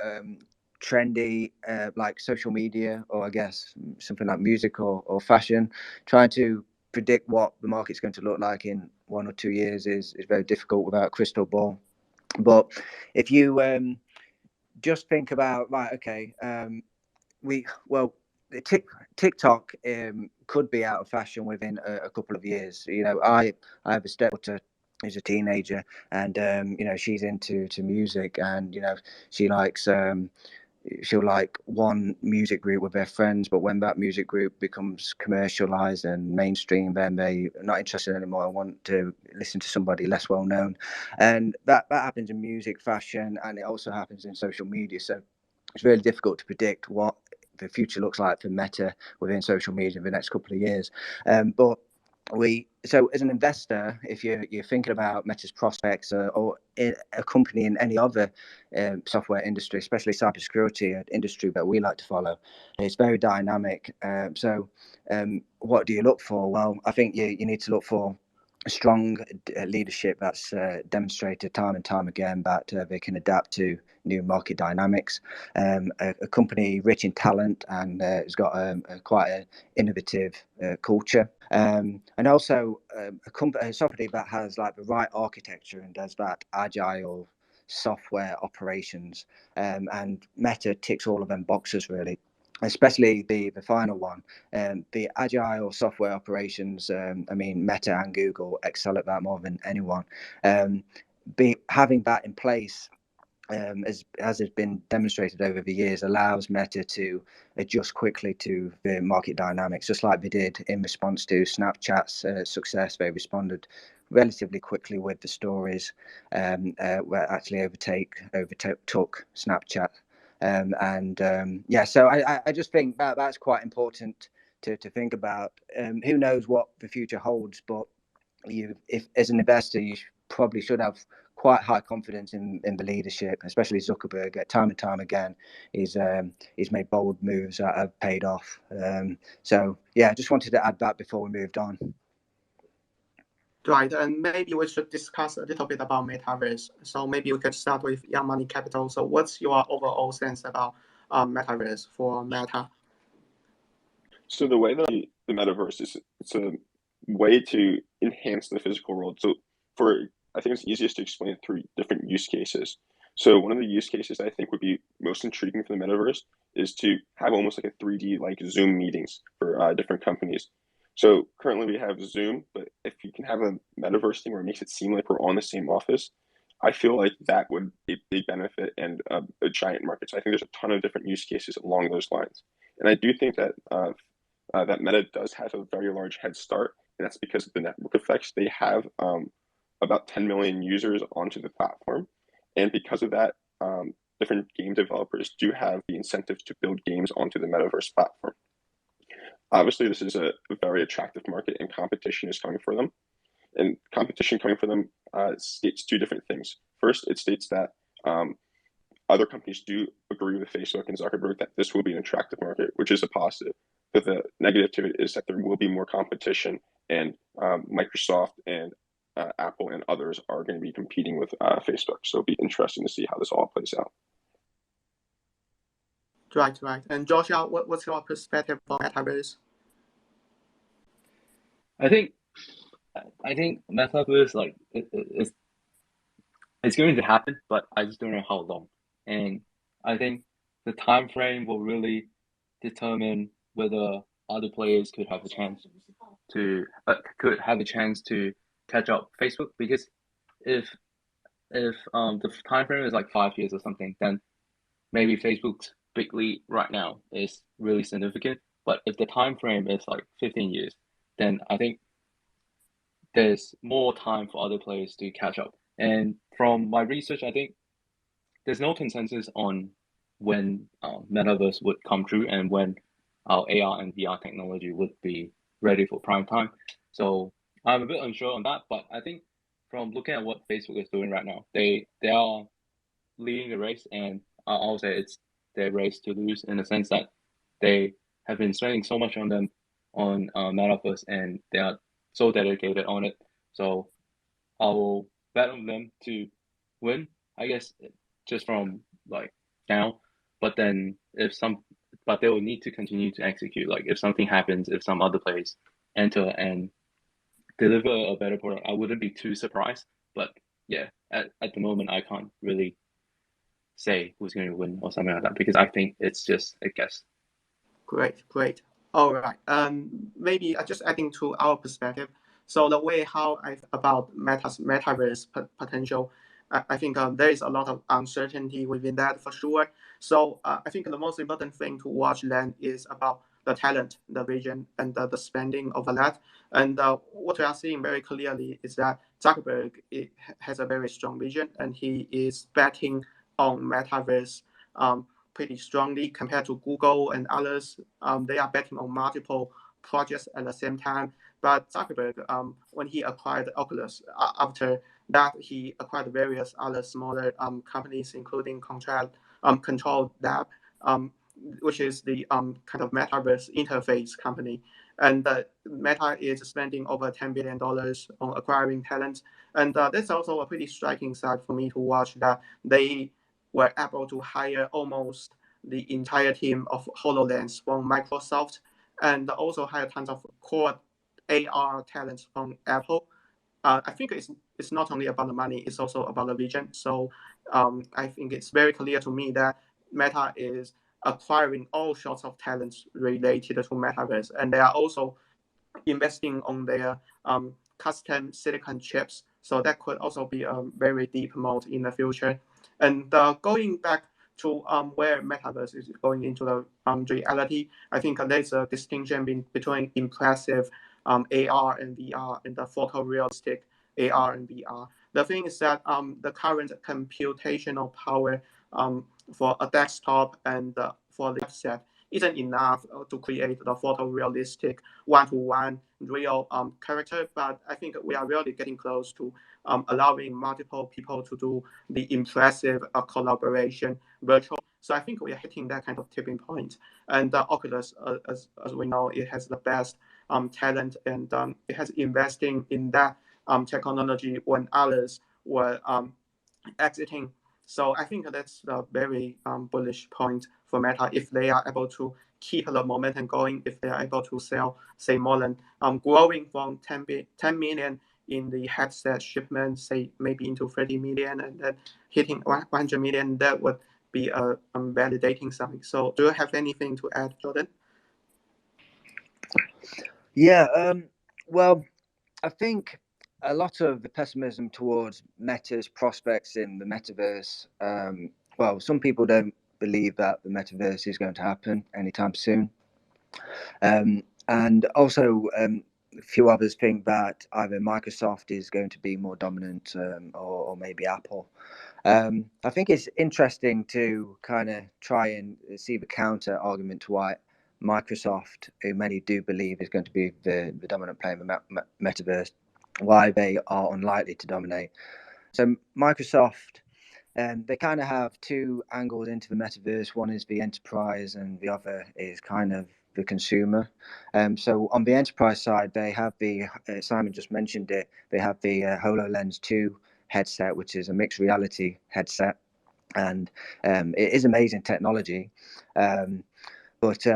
trendy, like social media, or I guess something like music or fashion. Trying to predict what the market's going to look like in 1 or 2 years is very difficult without a crystal ball. But if you just think about, like, okay, TikTok could be out of fashion within a couple of years. You know, I have a stepdaughter who's a teenager, and she's into music, and she likes she'll like one music group with their friends, but when that music group becomes commercialized and mainstream, then they're not interested anymore and want to listen to somebody less well known. And that happens in music, fashion, and it also happens in social media. So it's really difficult to predict what the future looks like for Meta within social media in the next couple of years. But so as an investor, if you're thinking about Meta's prospects, or a company in any other software industry, especially cybersecurity, an industry that we like to follow, it's very dynamic. So what do you look for? Well, I think you need to look for strong leadership that's demonstrated time and time again that they can adapt to new market dynamics. A company rich in talent and has got quite an innovative culture, and also a software that has like the right architecture and does that agile software operations. And Meta ticks all of them boxes, really, especially the final one, the agile software operations. I mean, Meta and Google excel at that more than anyone. Having that in place, as has been demonstrated over the years, allows Meta to adjust quickly to the market dynamics, just like they did in response to Snapchat's success. They responded relatively quickly with the stories, where actually overtook Snapchat. So I just think that's quite important to think about. Who knows what the future holds, but if as an investor, you probably should have quite high confidence in the leadership, especially Zuckerberg. Time and time again, he's made bold moves that have paid off. So yeah, I just wanted to add that before we moved on. Right, and maybe we should discuss a little bit about metaverse. So maybe we could start with Young Money Capital. So what's your overall sense about metaverse for Meta? So the way that the metaverse is, it's a way to enhance the physical world. So I think it's easiest to explain it through different use cases. So one of the use cases I think would be most intriguing for the metaverse is to have almost like a 3D like Zoom meetings for different companies. So currently we have Zoom, but if you can have a metaverse thing where it makes it seem like we're on the same office, I feel like that would be a big benefit and a giant market. So I think there's a ton of different use cases along those lines. And I do think that that Meta does have a very large head start, and that's because of the network effects. They have about 10 million users onto the platform, and because of that, different game developers do have the incentive to build games onto the metaverse platform. Obviously, this is a very attractive market, and competition is coming for them. And competition coming for them states two different things. First, it states that other companies do agree with Facebook and Zuckerberg that this will be an attractive market, which is a positive. But the negative to it is that there will be more competition, and Microsoft and Apple and others are going to be competing with Facebook. So it'll be interesting to see how this all plays out. Right. And Joshua, what's your perspective on metaverse? I think metaverse, like it's going to happen, but I just don't know how long. And I think the time frame will really determine whether other players could have a chance to catch up Facebook. Because if the time frame is like 5 years or something, then maybe Facebook's big lead right now is really significant. But if the time frame is like 15 years, then I think there's more time for other players to catch up. And from my research, I think there's no consensus on when metaverse would come true and when our AR and VR technology would be ready for prime time. So I'm a bit unsure on that, but I think from looking at what Facebook is doing right now, they are leading the race, and I'll say it's their race to lose in the sense that they have been spending so much on them on metaverse, and they are so dedicated on it. So I will bet on them to win, I guess, just from like now. But then but they will need to continue to execute. Like if something happens, if some other players enter and deliver a better product, I wouldn't be too surprised. But yeah, at the moment, I can't really say who's going to win or something like that because I think it's just a guess. Great. All right. Maybe just adding to our perspective. So the way how about metaverse potential, I think there is a lot of uncertainty within that for sure. So I think the most important thing to watch then is about the talent, the vision, and the spending of that. And what we are seeing very clearly is that Zuckerberg has a very strong vision, and he is betting on metaverse pretty strongly compared to Google and others. They are betting on multiple projects at the same time. But Zuckerberg, when he acquired Oculus, after that he acquired various other smaller companies, including Control Lab, which is the kind of metaverse interface company. And Meta is spending over $10 billion on acquiring talent. And that's also a pretty striking side for me to watch, that they were able to hire almost the entire team of HoloLens from Microsoft, and also hire tons of core AR talents from Apple. I think it's not only about the money, it's also about the vision. So I think it's very clear to me that Meta is acquiring all sorts of talents related to metaverse, and they are also investing on their custom silicon chips. So that could also be a very deep moat in the future. And going back to where metaverse is going into the reality, I think there's a distinction between impressive AR and VR and the photorealistic AR and VR. The thing is that the current computational power for a desktop and for the set isn't enough to create the photorealistic one-to-one real character, but I think we are really getting close to allowing multiple people to do the impressive collaboration virtual. So I think we are hitting that kind of tipping point. And Oculus, as we know, it has the best talent, and it has investing in that technology when others were exiting. So I think that's a very bullish point for Meta if they are able to keep the momentum going, if they are able to sell, say, more than growing from 10 million in the headset shipment, say maybe into 30 million, and then hitting 100 million, that would be validating something. So do you have anything to add, Jordan? Yeah, well, I think a lot of the pessimism towards Meta's prospects in the metaverse, well, some people don't believe that the metaverse is going to happen anytime soon. And also, a few others think that either Microsoft is going to be more dominant or maybe Apple. I think it's interesting to kind of try and see the counter argument to why Microsoft, who many do believe is going to be the dominant player in the metaverse, why they are unlikely to dominate. So Microsoft, they kind of have two angles into the metaverse. One is the enterprise, and the other is kind of the consumer. So on the enterprise side, they have the Simon just mentioned it. They have the HoloLens 2 headset, which is a mixed reality headset, and it is amazing technology. But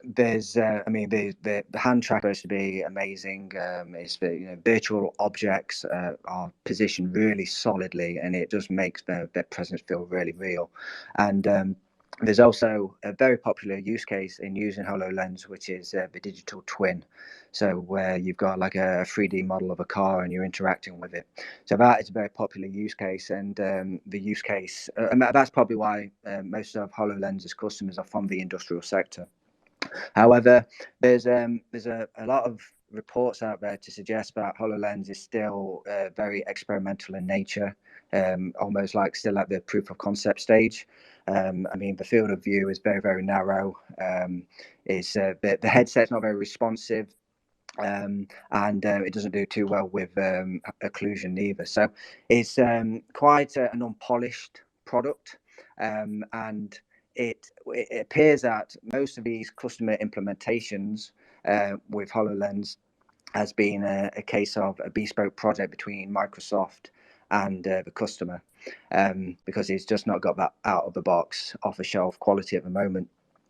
there's, I mean, the hand tracker is to be amazing. It's the virtual objects are positioned really solidly, and it just makes their presence feel really real. And there's also a very popular use case in using HoloLens, which is the digital twin. So where you've got like a 3D model of a car and you're interacting with it. So that is a very popular use case, and the use case, and that's probably why most of HoloLens's customers are from the industrial sector. However, there's a lot of reports out there to suggest that HoloLens is still very experimental in nature, almost like still at the proof of concept stage. I mean, the field of view is very, very narrow. The headset's not very responsive. And it doesn't do too well with occlusion either. So it's quite an unpolished product, and it appears that most of these customer implementations with HoloLens has been a case of a bespoke project between Microsoft and the customer, because it's just not got that out of the box, off the shelf quality at the moment.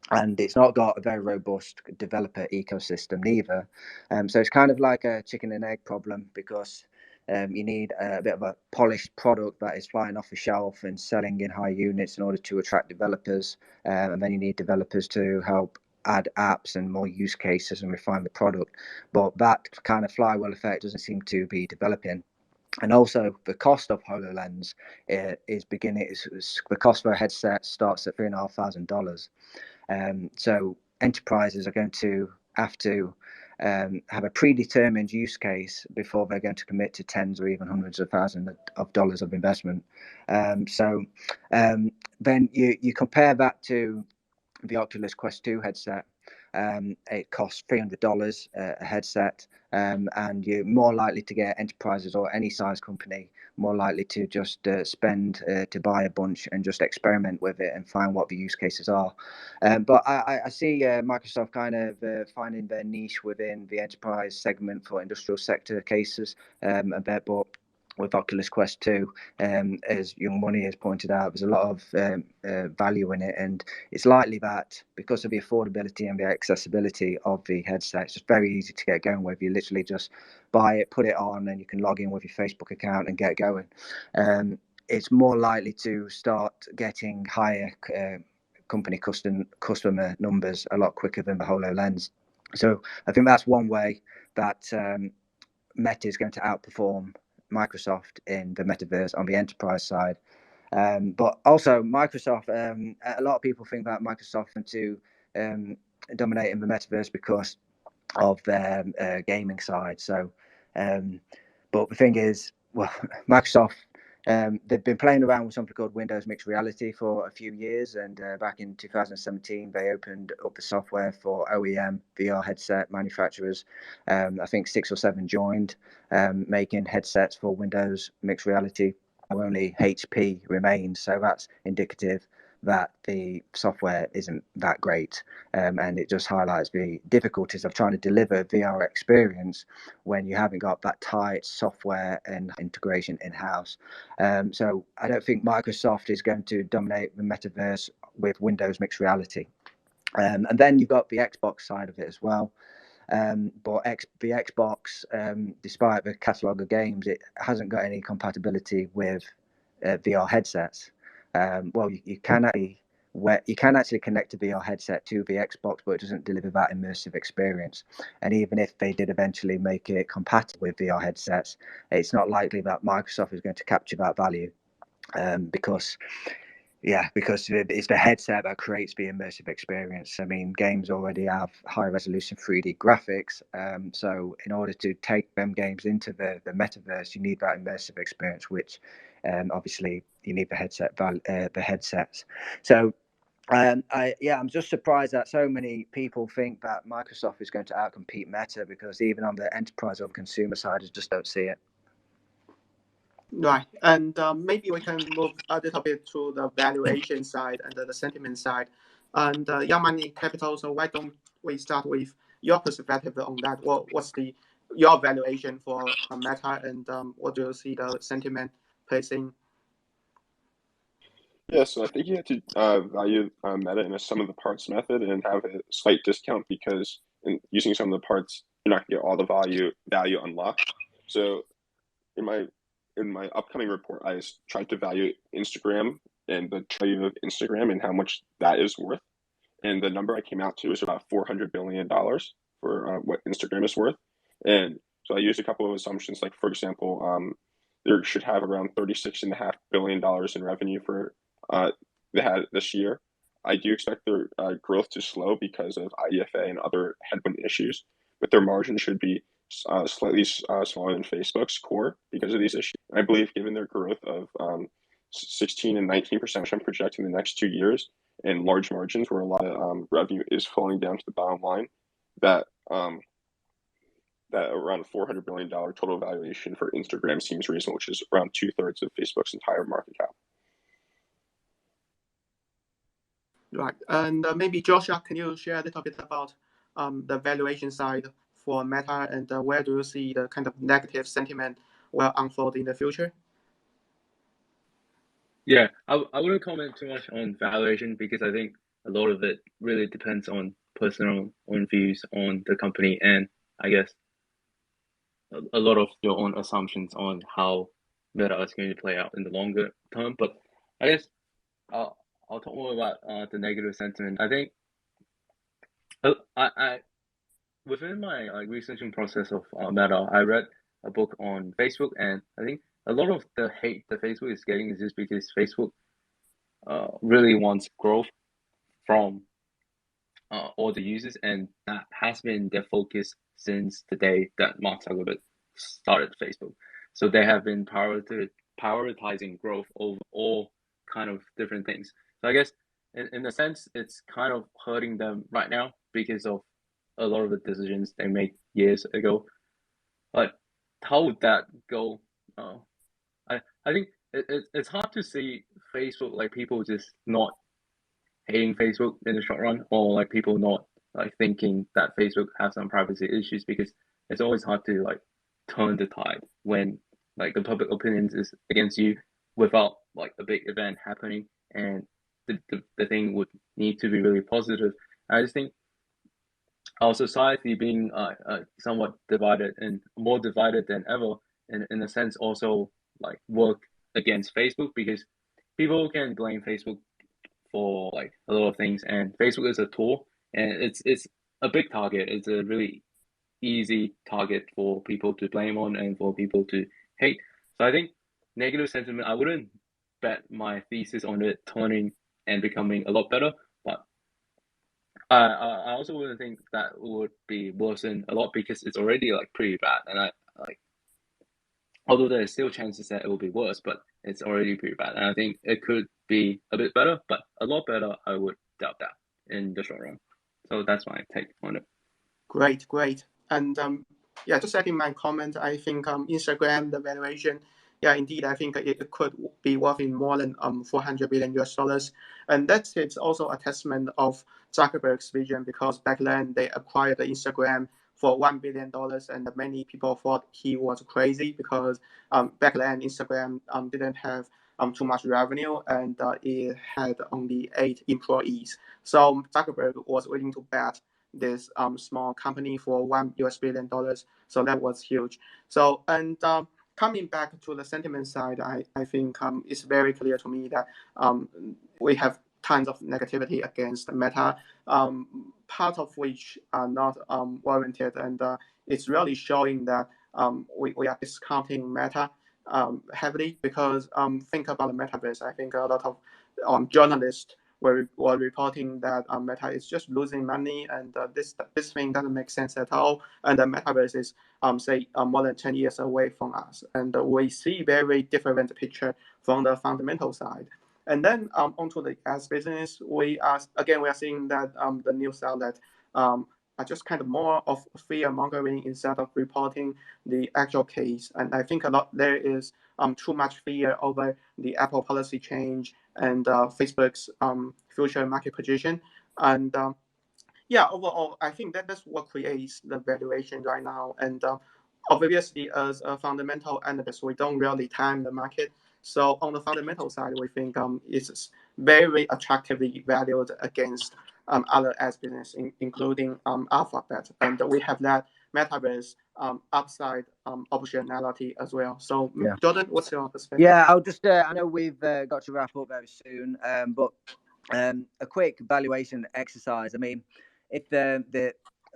And it's not got a very robust developer ecosystem neither. So it's kind of like a chicken and egg problem, because you need a bit of a polished product that is flying off the shelf and selling in high units in order to attract developers. And then you need developers to help add apps and more use cases and refine the product. But that kind of flywheel effect doesn't seem to be developing. And also, the cost of HoloLens the cost for a headset starts at $3,500. So enterprises are going to have to have a predetermined use case before they're going to commit to tens or even hundreds of thousands of dollars of investment. Then you compare that to the Oculus Quest 2 headset. It costs $300 a headset, and you're more likely to get enterprises or any size company more likely to just spend to buy a bunch and just experiment with it and find what the use cases are. But I see Microsoft kind of finding their niche within the enterprise segment for industrial sector cases a bit, but with Oculus Quest 2, as Young Money has pointed out, there's a lot of value in it, and it's likely that because of the affordability and the accessibility of the headset, it's just very easy to get going with. You literally just buy it, put it on, and you can log in with your Facebook account and get going. It's more likely to start getting higher company customer numbers a lot quicker than the HoloLens. So I think that's one way that Meta is going to outperform Microsoft in the metaverse on the enterprise side. But also Microsoft, a lot of people think that Microsoft want to dominate in the metaverse because of their gaming side. So, but the thing is, well, Microsoft, they've been playing around with something called Windows Mixed Reality for a few years, and back in 2017 they opened up the software for OEM VR headset manufacturers. I think 6 or 7 joined, making headsets for Windows Mixed Reality. Now only HP remains, so that's indicative that the software isn't that great, and it just highlights the difficulties of trying to deliver VR experience when you haven't got that tight software and integration in-house. So I don't think Microsoft is going to dominate the metaverse with Windows Mixed Reality. And then you've got the Xbox side of it as well. But the Xbox, despite the catalogue of games, it hasn't got any compatibility with VR headsets. Well, you can actually connect a VR headset to the Xbox, but it doesn't deliver that immersive experience. And even if they did eventually make it compatible with VR headsets, it's not likely that Microsoft is going to capture that value, because it's the headset that creates the immersive experience. I mean, games already have high resolution 3D graphics, so in order to take them games into the metaverse, you need that immersive experience, which obviously you need the headsets. So I'm just surprised that so many people think that Microsoft is going to outcompete Meta, because even on the enterprise or consumer side, I just don't see it. Right, and maybe we can move a little bit to the valuation side and the sentiment side. And Young Money Capital, so why don't we start with your perspective on that? What's your valuation for Meta, and what do you see the sentiment placing? Yeah, so I think you have to value Meta in a sum of the parts method and have a slight discount, because in using some of the parts, you're not going to get all the value unlocked. So in my upcoming report, I tried to value Instagram and the value of Instagram and how much that is worth. And the number I came out to is about $400 billion for what Instagram is worth. And so I used a couple of assumptions, like, for example, there should have around $36.5 billion in revenue for they had this year. I do expect their growth to slow because of IDFA and other headwind issues, but their margin should be slightly smaller than Facebook's core because of these issues. I believe given their growth of 16 and 19%, which I'm projecting the next 2 years, and large margins where a lot of revenue is falling down to the bottom line, that around $400 billion total valuation for Instagram seems reasonable, which is around 2/3 of Facebook's entire market cap. Right. And maybe Joshua, can you share a little bit about the valuation side for Meta, and where do you see the kind of negative sentiment will unfold in the future? Yeah, I wouldn't comment too much on valuation because I think a lot of it really depends on personal own views on the company, and I guess a lot of your own assumptions on how Meta is going to play out in the longer term. But I guess I'll talk more about the negative sentiment. I think I within my researching process of Meta, I read a book on Facebook, and I think a lot of the hate that Facebook is getting is just because Facebook really wants growth from all the users, and that has been their focus since the day that Mark Zuckerberg started Facebook. So they have been prioritizing growth over all kind of different things. So I guess in a sense, it's kind of hurting them right now because of a lot of the decisions they made years ago. But how would that go? I think it's hard to see Facebook, like people just not hating Facebook in the short run, or like people not like thinking that Facebook has some privacy issues, because it's always hard to like turn the tide when like the public opinion is against you without like a big event happening, and the thing would need to be really positive. I just think our society being somewhat divided and more divided than ever, in a sense also like work against Facebook, because people can blame Facebook for like a lot of things, and Facebook is a tool, and it's a big target. It's a really easy target for people to blame on and for people to hate. So I think negative sentiment, I wouldn't bet my thesis on it turning and becoming a lot better, but I also wouldn't think that would be worsened a lot because it's already like pretty bad, and I like, although there's still chances that it will be worse, but it's already pretty bad. And I think it could be a bit better, but a lot better, I would doubt that in the short run. So that's my take on it. Great. And yeah, just adding my comment, I think Instagram, the valuation, yeah, indeed, I think it could be worth in more than $400 billion US. And that is also a testament of Zuckerberg's vision, because back then they acquired the Instagram for $1 billion, and many people thought he was crazy because back then Instagram didn't have too much revenue, and it had only 8 employees. So Zuckerberg was willing to bet this small company for $1 billion. So that was huge. So, and coming back to the sentiment side, I think it's very clear to me that we have tons of negativity against Meta, part of which are not warranted, and it's really showing that we are discounting Meta heavily, because think about the metaverse. I think a lot of journalists were reporting that Meta is just losing money, and this thing doesn't make sense at all. And the metaverse is say more than 10 years away from us, and we see very different picture from the fundamental side. And then onto the ads business, we are seeing that the news outlet are just kind of more of fear mongering instead of reporting the actual case. And I think there is too much fear over the Apple policy change and Facebook's future market position. And yeah, overall, I think that's what creates the valuation right now. And obviously, as a fundamental analyst, we don't really time the market. So on the fundamental side, we think it's very attractively valued against other ads business, including Alphabet. And we have that metaverse upside optionality as well. So Yeah. Jordan, what's your perspective? Yeah, I'll just, I know we've got to wrap up very soon, but a quick valuation exercise. I mean, if the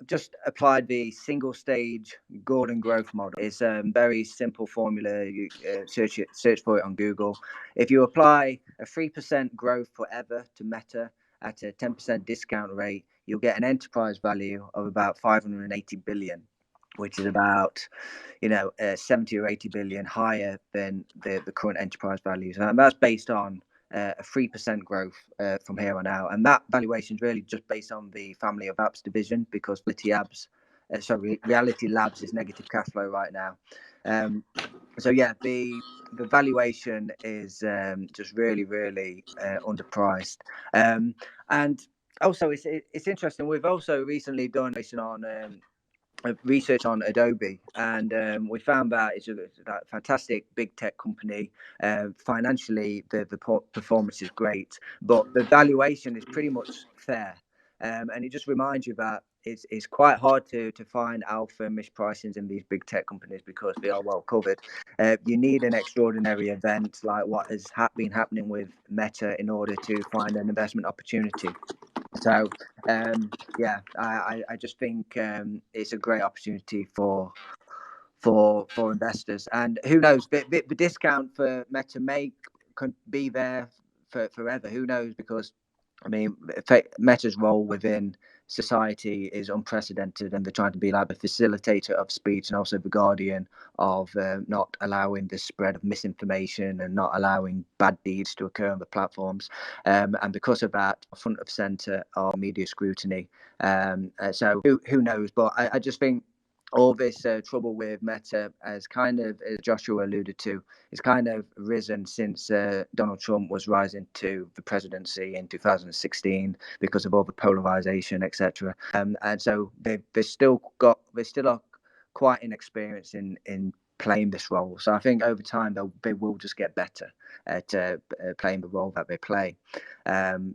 just applied the single stage Gordon growth model, it's a very simple formula. You search for it on Google. If you apply a 3% growth forever to Meta at a 10% discount rate, you'll get an enterprise value of about 580 billion, which is about 70 or 80 billion higher than the current enterprise values. And that's based on a 3% growth from here on out. And that valuation is really just based on the family of apps division, because Reality Labs is negative cash flow right now. So yeah, the valuation is just really, really underpriced. And also, it's interesting. We've also recently done research on Adobe, and we found that it's a fantastic big tech company. Financially, the performance is great, but the valuation is pretty much fair. And it just reminds you that it's quite hard to find alpha mispricings in these big tech companies because they are well covered. You need an extraordinary event like what has been happening with Meta in order to find an investment opportunity. So I just think it's a great opportunity for investors. And who knows, the discount for Meta may could be there for forever. Who knows? Because I mean, Meta's role within society is unprecedented, and they're trying to be like the facilitator of speech and also the guardian of not allowing the spread of misinformation and not allowing bad deeds to occur on the platforms. And because of that, front of center are media scrutiny. So who knows? But I just think all this trouble with Meta has kind of, as Joshua alluded to, it's kind of risen since Donald Trump was rising to the presidency in 2016 because of all the polarization, etc. And so they still are quite inexperienced in playing this role. So I think over time they will just get better at playing the role that they play.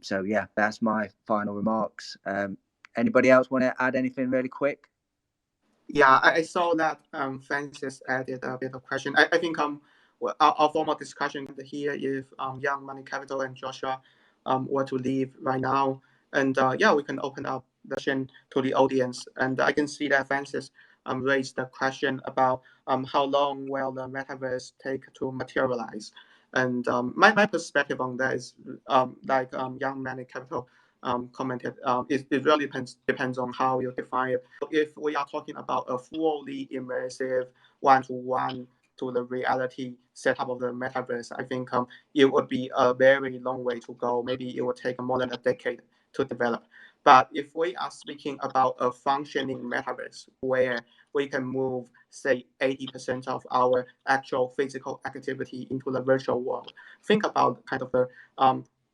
So yeah, that's my final remarks. Anybody else want to add anything really quick? Yeah, I saw that Francis added a bit of question. I think our formal discussion here, if Young Money Capital and Joshua were to leave right now, and we can open up the question to the audience. And I can see that Francis raised the question about how long will the metaverse take to materialize. And my perspective on that is like Young Money Capital commented, it really depends on how you define it. If we are talking about a fully immersive one-to-one to the reality setup of the metaverse, I think it would be a very long way to go. Maybe it would take more than a decade to develop. But if we are speaking about a functioning metaverse where we can move, say, 80% of our actual physical activity into the virtual world, think about kind of the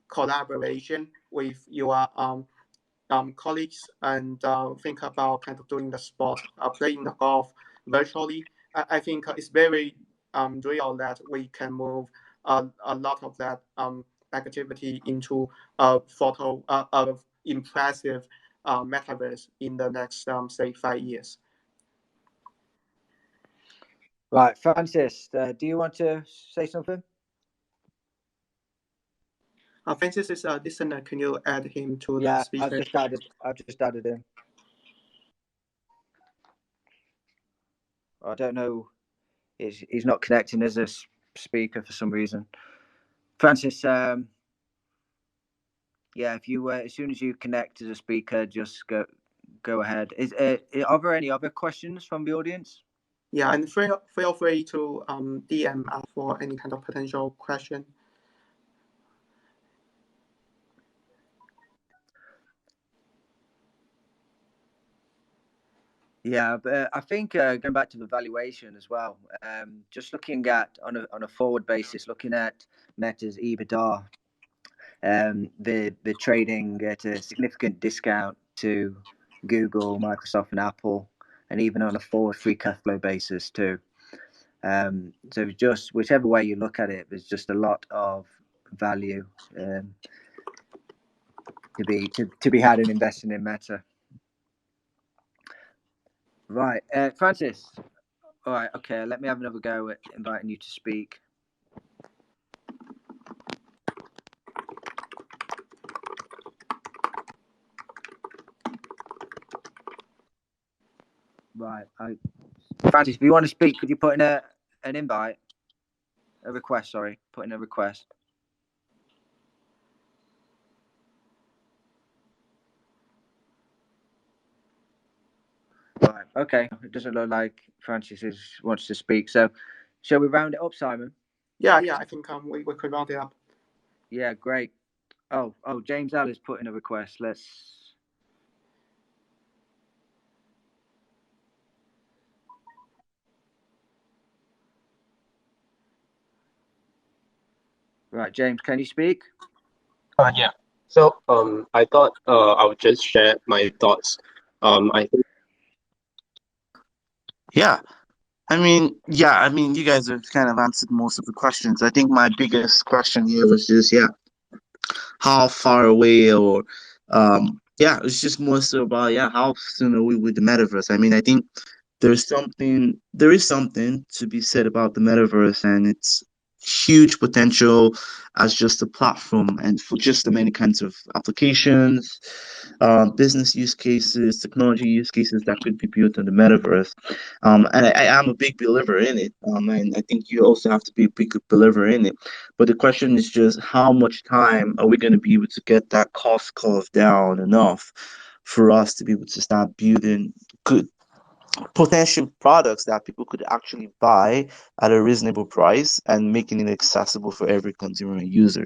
collaboration with your colleagues, and think about kind of doing the sport, playing the golf virtually. I think it's very real that we can move a lot of that activity into a impressive metaverse in the next, say, 5 years. Right, Francis, do you want to say something? Francis is a listener. Can you add him to the speaker? I've just added him. I don't know. He's not connecting as a speaker for some reason. Francis, if you as soon as you connect as a speaker, just go ahead. Are there any other questions from the audience? Yeah, and feel free to DM us for any kind of potential question. Yeah, but I think going back to the valuation as well, just looking at on a forward basis, looking at Meta's EBITDA, the trading at a significant discount to Google, Microsoft, and Apple, and even on a forward free cash flow basis too. So just whichever way you look at it, there's just a lot of value to be had in investing in Meta. Right, Francis. All right, okay. Let me have another go at inviting you to speak. Right, Francis, if you want to speak, could you put in an invite, a request? Sorry, put in a request. Right. Okay. It doesn't look like Francis wants to speak. So, shall we round it up, Simon? Yeah, I think we could round it up. Yeah, great. Oh, James Ellis put in a request. Let's. Right, James, can you speak? Yeah. So I thought I would just share my thoughts. I think Yeah. I mean, you guys have kind of answered most of the questions. I think my biggest question here was just, how far away or, it's just more so about, how soon are we with the metaverse? I mean, I think there is something to be said about the metaverse and its huge potential as just a platform and for just the many kinds of applications, business use cases, technology use cases that could be built in the metaverse. And I am a big believer in it. And I think you also have to be a big believer in it. But the question is just how much time are we going to be able to get that cost curve down enough for us to be able to start building good potential products that people could actually buy at a reasonable price and making it accessible for every consumer and user,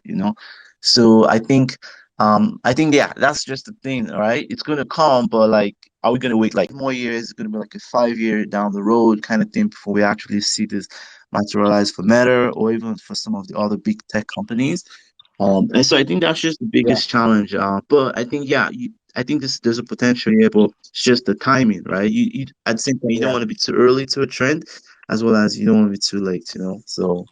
So I think that's just the thing, all right? It's gonna come, but like, are we gonna wait like more years? It's gonna be like a 5 year down the road kind of thing before we actually see this materialize for Meta or even for some of the other big tech companies. And so I think that's just the Yeah. biggest challenge. But I think, I think there's a potential here, but it's just the timing, right? You at the same time, you don't Yeah. want to be too early to a trend, as well as you don't want to be too late. So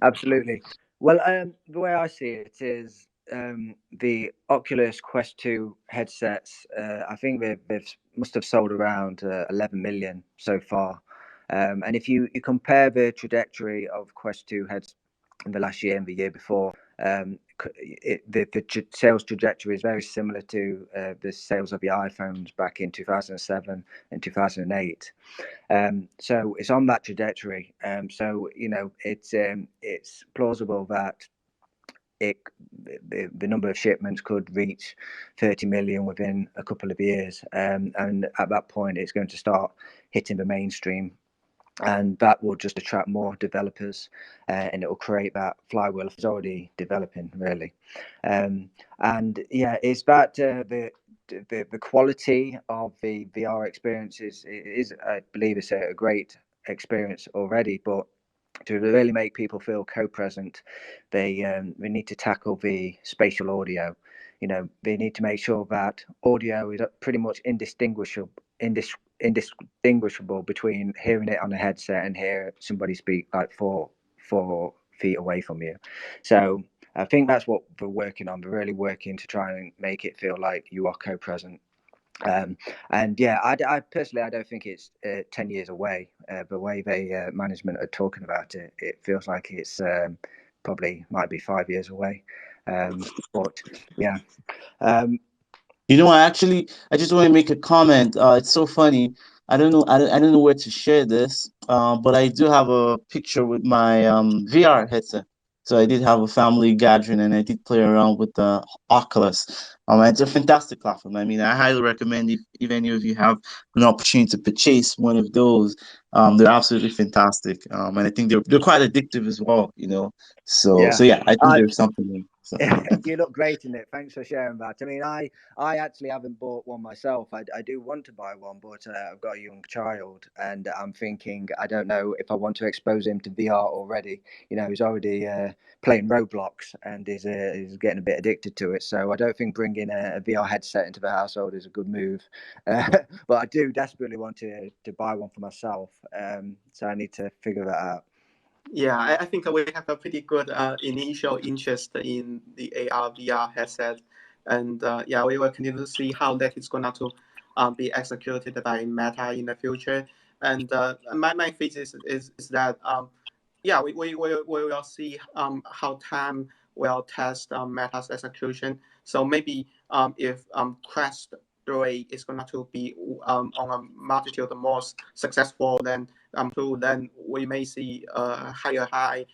Absolutely. Well, the way I see it is the Oculus Quest 2 headsets. I think they've must have sold around 11 million so far. And if you compare the trajectory of Quest 2 heads in the last year and the year before, the sales trajectory is very similar to the sales of the iPhones back in 2007 and 2008. So it's on that trajectory. So it's plausible that the number of shipments could reach 30 million within a couple of years, and at that point, it's going to start hitting the mainstream. And that will just attract more developers, and it will create that flywheel. It's already developing, really. And yeah, it's that the quality of the VR experience is I believe it's a great experience already, but to really make people feel co-present, they need to tackle the spatial audio. They need to make sure that audio is pretty much indistinguishable between hearing it on a headset and hear somebody speak like four feet away from you. So I think that's what we're working on. We're really working to try and make it feel like you are co-present. And yeah, I personally, I don't think it's 10 years away. The way the management are talking about it, it feels like it's probably might be 5 years away. But yeah. I just want to make a comment. It's so funny. I don't know where to share this. But I do have a picture with my VR headset. So I did have a family gathering, and I did play around with the Oculus. It's a fantastic platform. I mean, I highly recommend if any of you have an opportunity to purchase one of those. They're absolutely fantastic. And I think they're quite addictive as well. So Yeah. so yeah, I think I there's something there. So. You look great in it. Thanks for sharing that. I mean, I actually haven't bought one myself. I do want to buy one, but I've got a young child, and I'm thinking I don't know if I want to expose him to VR already. He's already playing Roblox and is getting a bit addicted to it. So I don't think bringing a VR headset into the household is a good move. But I do desperately want to buy one for myself. So I need to figure that out. Yeah, I think we have a pretty good initial interest in the AR VR headset, and we will continue to see how that is going to be executed by Meta in the future. And my thesis is that we will see how time will test Meta's execution. So maybe if Quest 3 is going to be on a multitude more successful than 2, then we may see a higher high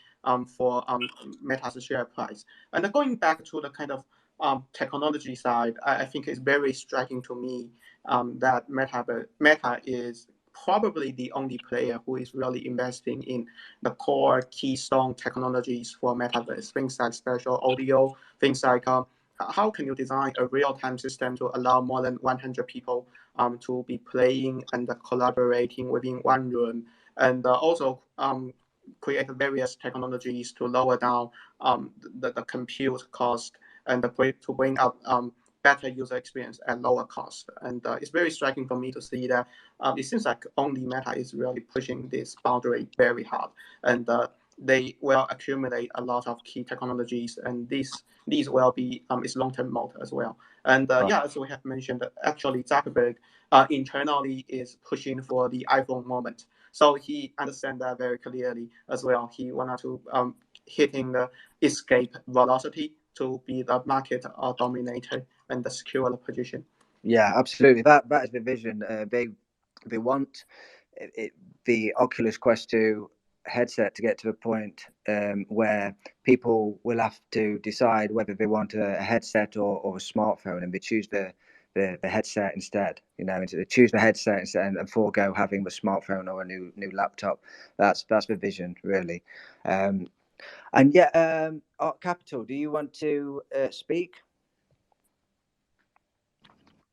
for Meta's share price. And going back to the kind of technology side, I think it's very striking to me that Meta is probably the only player who is really investing in the core keystone technologies for metaverse, things like spatial audio, things like how can you design a real-time system to allow more than 100 people to be playing and collaborating within one room, and also create various technologies to lower down the compute cost and to bring up better user experience at lower cost. And it's very striking for me to see that it seems like only Meta is really pushing this boundary very hard, and they will accumulate a lot of key technologies, and these will be its long-term moat as well. And yeah, as we have mentioned, actually Zuckerberg internally is pushing for the iPhone moment. So he understands that very clearly as well. He wanted to hitting the escape velocity to be the market dominator and the secure the position. Yeah, absolutely. That is the vision. They want the Oculus Quest 2 headset to get to a point where people will have to decide whether they want a headset or a smartphone, and they choose the headset instead. You know, they choose the headset instead and forego having the smartphone or a new laptop. That's the vision, really. And yeah, Art Capital, do you want to speak?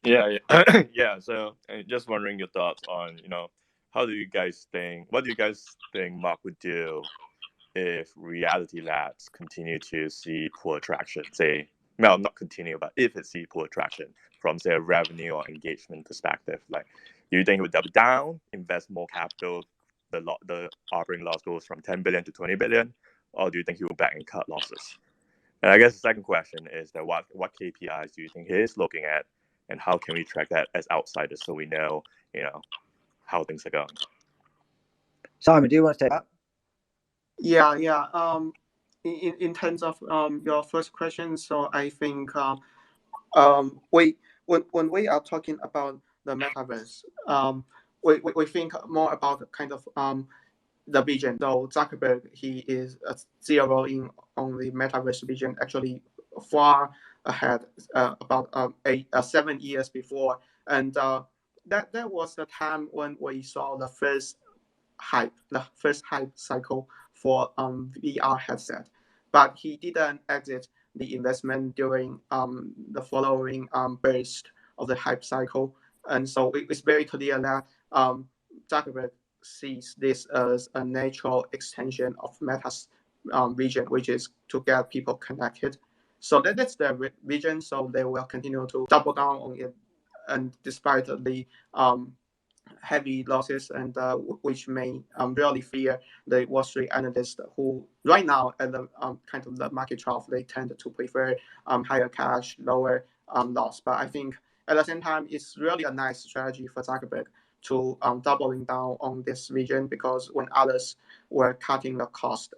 Yeah. Yeah. So just wondering your thoughts on, what do you guys think Mark would do if Reality Labs continue to see poor traction, say, well, not continue, but if it see poor traction from, say, a revenue or engagement perspective? Like, do you think it would double down, invest more capital, the operating loss goes from 10 billion to 20 billion, or do you think he will back and cut losses? And I guess the second question is that what KPIs do you think he is looking at, and how can we track that as outsiders so we know, how things are going? Simon, do you want to take that? Yeah. In terms of your first question, so I think when we are talking about the metaverse, we think more about kind of the vision. So Zuckerberg, he is zeroing on the metaverse vision actually far ahead, about 7 years before, and that was the time when we saw the first hype cycle for VR headset, but he didn't exit the investment during the following burst of the hype cycle, and so it's very clear that Zuckerberg sees this as a natural extension of Meta's vision, which is to get people connected. So that's their vision. So they will continue to double down on it, and despite the heavy losses, and which may really fear the Wall Street analysts who right now at the kind of the market trough, they tend to prefer higher cash, lower loss. But I think at the same time, it's really a nice strategy for Zuckerberg to doubling down on this vision, because when others were cutting the cost,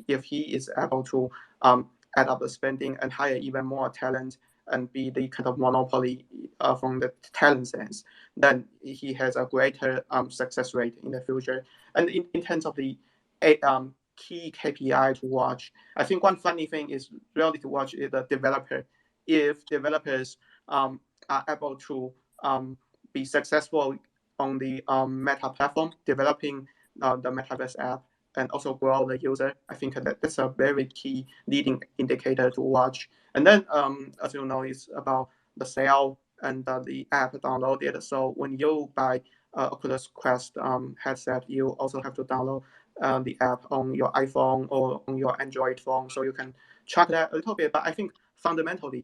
if he is able to add up the spending and hire even more talent and be the kind of monopoly from the talent sense, then he has a greater success rate in the future. And in terms of the key KPI to watch, I think one funny thing is really to watch is the developer. If developers are able to be successful on the Meta platform, developing the Metaverse app and also grow the user, I think that's a very key leading indicator to watch. And then, as you know, it's about the sale and the app downloaded. So when you buy Oculus Quest headset, you also have to download the app on your iPhone or on your Android phone, so you can track that a little bit. But I think fundamentally,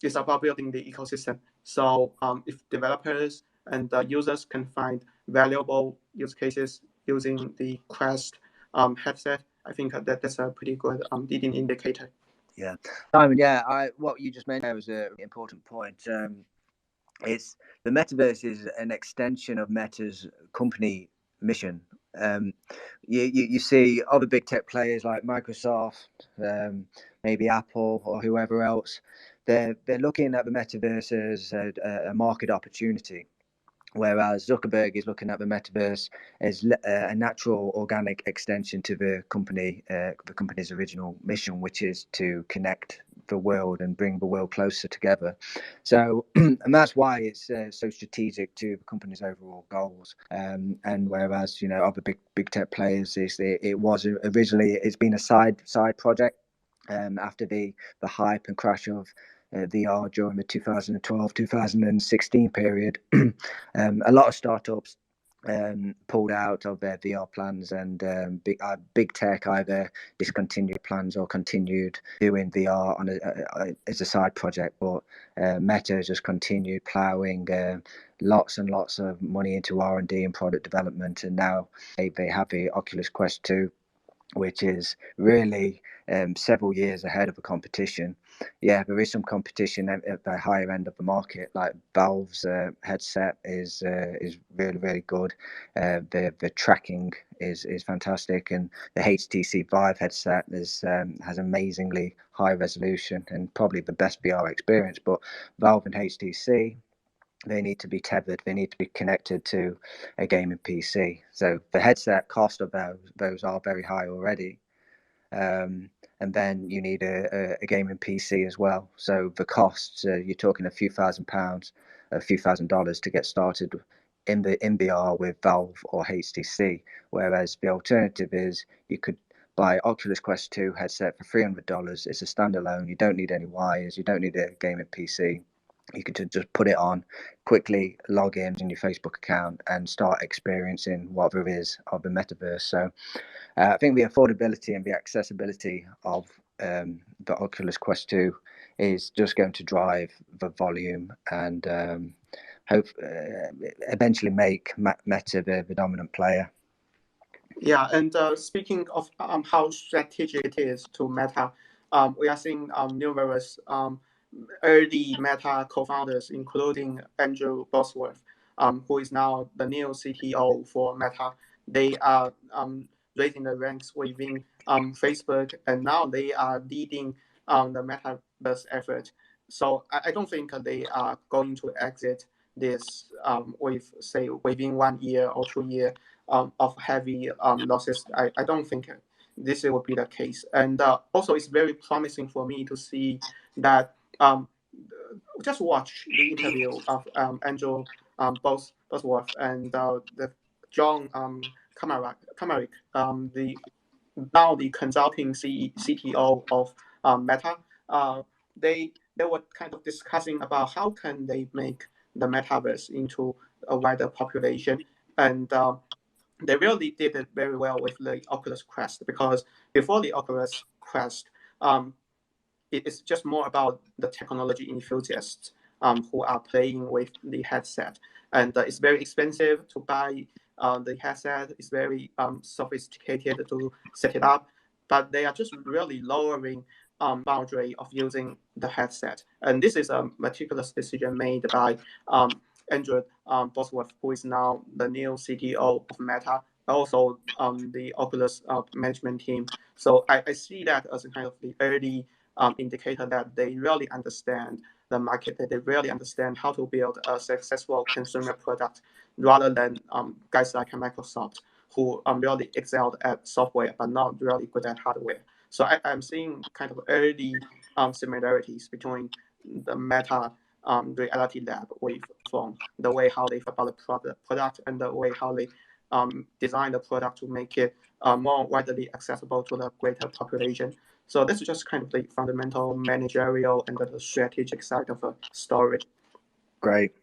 it's about building the ecosystem. So if developers and users can find valuable use cases using the Quest headset, I think that's a pretty good leading indicator. Yeah, Simon. Yeah, what you just mentioned was an important point. It's the metaverse is an extension of Meta's company mission. You see other big tech players like Microsoft, maybe Apple or whoever else. They're looking at the metaverse as a market opportunity, whereas Zuckerberg is looking at the metaverse as a natural, organic extension to the company's original mission, which is to connect the world and bring the world closer together. So, and that's why it's so strategic to the company's overall goals. And whereas other big tech players it was originally, it's been a side project. After the hype and crash of VR during the 2012-2016 period, a lot of startups pulled out of their VR plans, and big tech either discontinued plans or continued doing VR as a side project. But Meta just continued ploughing lots and lots of money into R&D and product development, and now they have the Oculus Quest 2, which is really several years ahead of the competition. Yeah, there is some competition at the higher end of the market. Like Valve's headset is really good. The tracking is fantastic, and the HTC Vive headset has amazingly high resolution and probably the best VR experience. But Valve and HTC, they need to be tethered. They need to be connected to a gaming PC. So the headset cost of those are very high already. And then you need a gaming PC as well. So the costs, you're talking a few £1,000s, a few $1,000s to get started in VR with Valve or HTC. Whereas the alternative is you could buy Oculus Quest 2 headset for $300. It's a standalone. You don't need any wires. You don't need a gaming PC. You could just put it on, quickly log in your Facebook account and start experiencing what there is of the metaverse. So I think the affordability and the accessibility of the Oculus Quest 2 is just going to drive the volume and hope eventually make Meta the dominant player. Yeah, and speaking of how strategic it is to Meta, we are seeing numerous early Meta co-founders, including Andrew Bosworth, who is now the new CTO for Meta. They are raising the ranks within Facebook, and now they are leading the Metaverse effort. So I don't think they are going to exit this with, say, within 1 year or 2 years of heavy losses. I don't think this will be the case. And also, it's very promising for me to see that just watch the interview of Andrew Bosworth and the John Kamarick, the consulting CTO of Meta. They were kind of discussing about how can they make the metaverse into a wider population, and they really did it very well with the Oculus Quest, because before the Oculus Quest, it's just more about the technology enthusiasts who are playing with the headset, and it's very expensive to buy the headset. It's very sophisticated to set it up, but they are just really lowering boundary of using the headset. And this is a meticulous decision made by Andrew Bosworth, who is now the new CTO of Meta, also the Oculus management team. So I see that as a kind of the early indicator that they really understand the market, that they really understand how to build a successful consumer product, rather than guys like Microsoft, who really excelled at software but not really good at hardware. So I'm seeing kind of early similarities between the Meta Reality Lab with from the way how they thought about the product and the way how they design the product to make it more widely accessible to the greater population. So this is just kind of the fundamental managerial and the strategic side of the story. Great.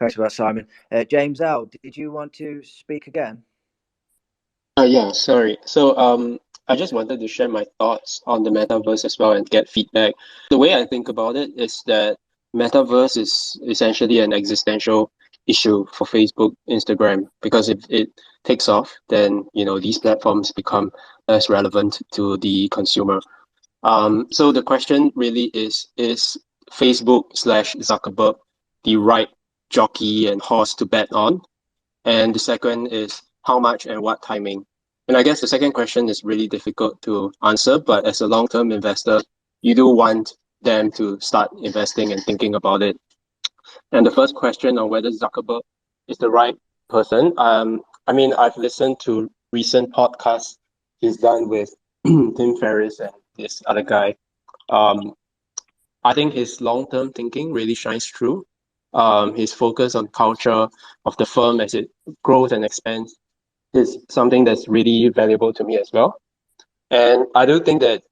Thanks for that, Simon. James L., did you want to speak again? Yeah, sorry. So I just wanted to share my thoughts on the metaverse as well and get feedback. The way I think about it is that metaverse is essentially an existential issue for Facebook, Instagram, because if it takes off, then these platforms become less relevant to the consumer. So the question really is Facebook/Zuckerberg the right jockey and horse to bet on? And the second is how much and what timing? And I guess the second question is really difficult to answer, but as a long-term investor, you do want them to start investing and thinking about it. And the first question on whether Zuckerberg is the right person, I mean, I've listened to recent podcasts he's done with Tim Ferriss and this other guy. I think his long-term thinking really shines through. His focus on culture of the firm as it grows and expands is something that's really valuable to me as well. And I do think that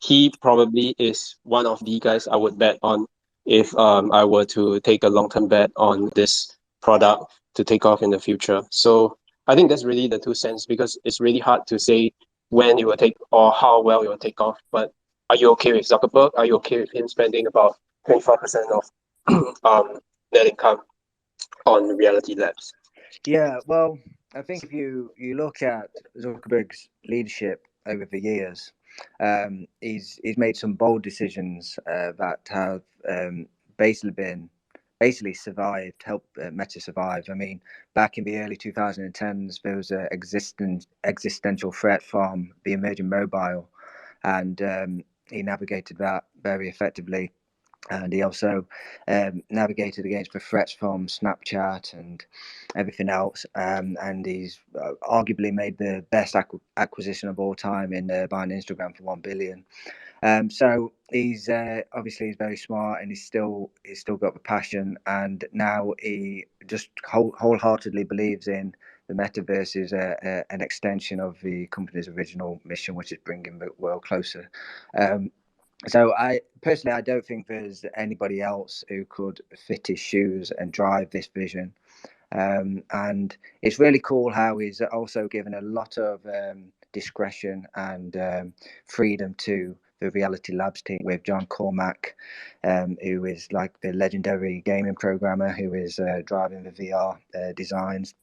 he probably is one of the guys I would bet on if I were to take a long-term bet on this product to take off in the future. So I think that's really the 2 cents, because it's really hard to say when it will take or how well it will take off. But are you okay with Zuckerberg? Are you okay with him spending about 25% of net income on Reality Labs? Yeah, well, I think if you look at Zuckerberg's leadership over the years, he's made some bold decisions that have basically survived, helped Meta survive. I mean, back in the early 2010s, there was an existential threat from the emerging mobile, and he navigated that very effectively. And he also navigated against the threats from Snapchat and everything else. And he's arguably made the best acquisition of all time in buying Instagram for 1 billion. So he's obviously he's very smart, and he's still got the passion. And now he just wholeheartedly believes in the metaverse is an extension of the company's original mission, which is bringing the world closer. So I don't think there's anybody else who could fit his shoes and drive this vision. And it's really cool how he's also given a lot of discretion and freedom to the Reality Labs team with John Cormack, who is like the legendary gaming programmer who is driving the VR designs,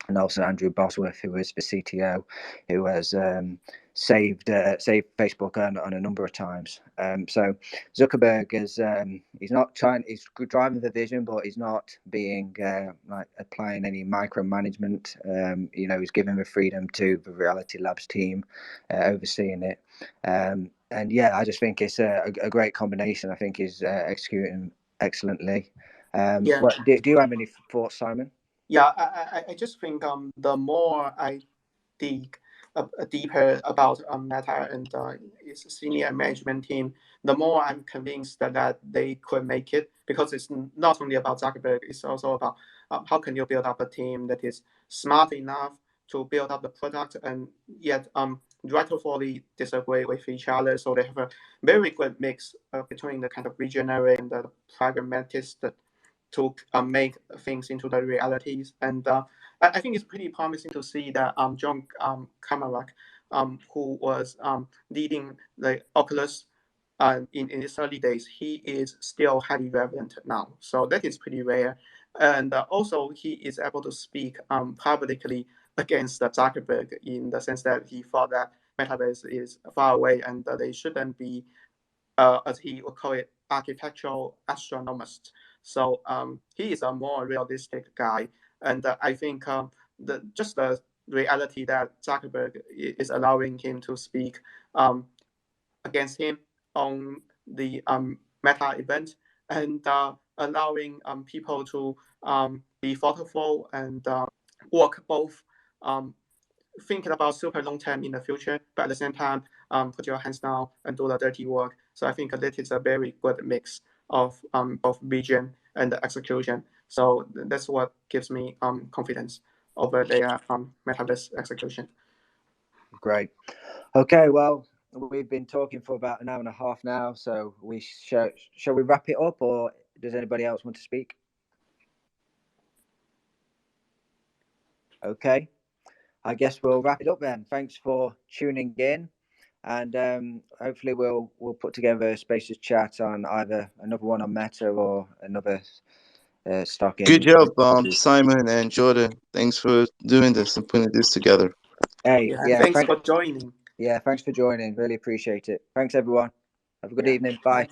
and also Andrew Bosworth, who is the CTO, who has saved Facebook on a number of times. So Zuckerberg is he's driving the vision, but he's not being like applying any micromanagement. He's giving the freedom to the Reality Labs team, overseeing it. And yeah, I just think it's a great combination. I think he's executing excellently. Yeah. Do you have any thoughts, Simon? Yeah, I just think the more I dig deeper about Meta and its senior management team, the more I'm convinced that they could make it, because it's not only about Zuckerberg, it's also about how can you build up a team that is smart enough to build up the product and yet rightfully disagree with each other. So they have a very good mix between the kind of visionary and the pragmatist to make things into the realities. And I think it's pretty promising to see that John Carmack, who was leading the Oculus in its early days, he is still highly relevant now. So that is pretty rare. And also he is able to speak publicly against Zuckerberg, in the sense that he thought that metaverse is far away and they shouldn't be, as he would call it, architectural astronomers. So he is a more realistic guy. And I think the reality that Zuckerberg is allowing him to speak against him on the Meta event, and allowing people to be thoughtful and work both thinking about super long term in the future, but at the same time, put your hands down and do the dirty work. So I think that is a very good mix of both vision and execution. So that's what gives me confidence over their metaverse execution. Great. Okay, well, we've been talking for about an hour and a half now, so shall we wrap it up, or does anybody else want to speak? Okay, I guess we'll wrap it up then. Thanks for tuning in, and hopefully we'll put together a Spaces chat on either another one on Meta or another stock. Good job, Simon and Jordan. Thanks for doing this and putting this together. Hey, thanks for joining. Yeah, thanks for joining. Really appreciate it. Thanks, everyone. Have a good evening. Bye.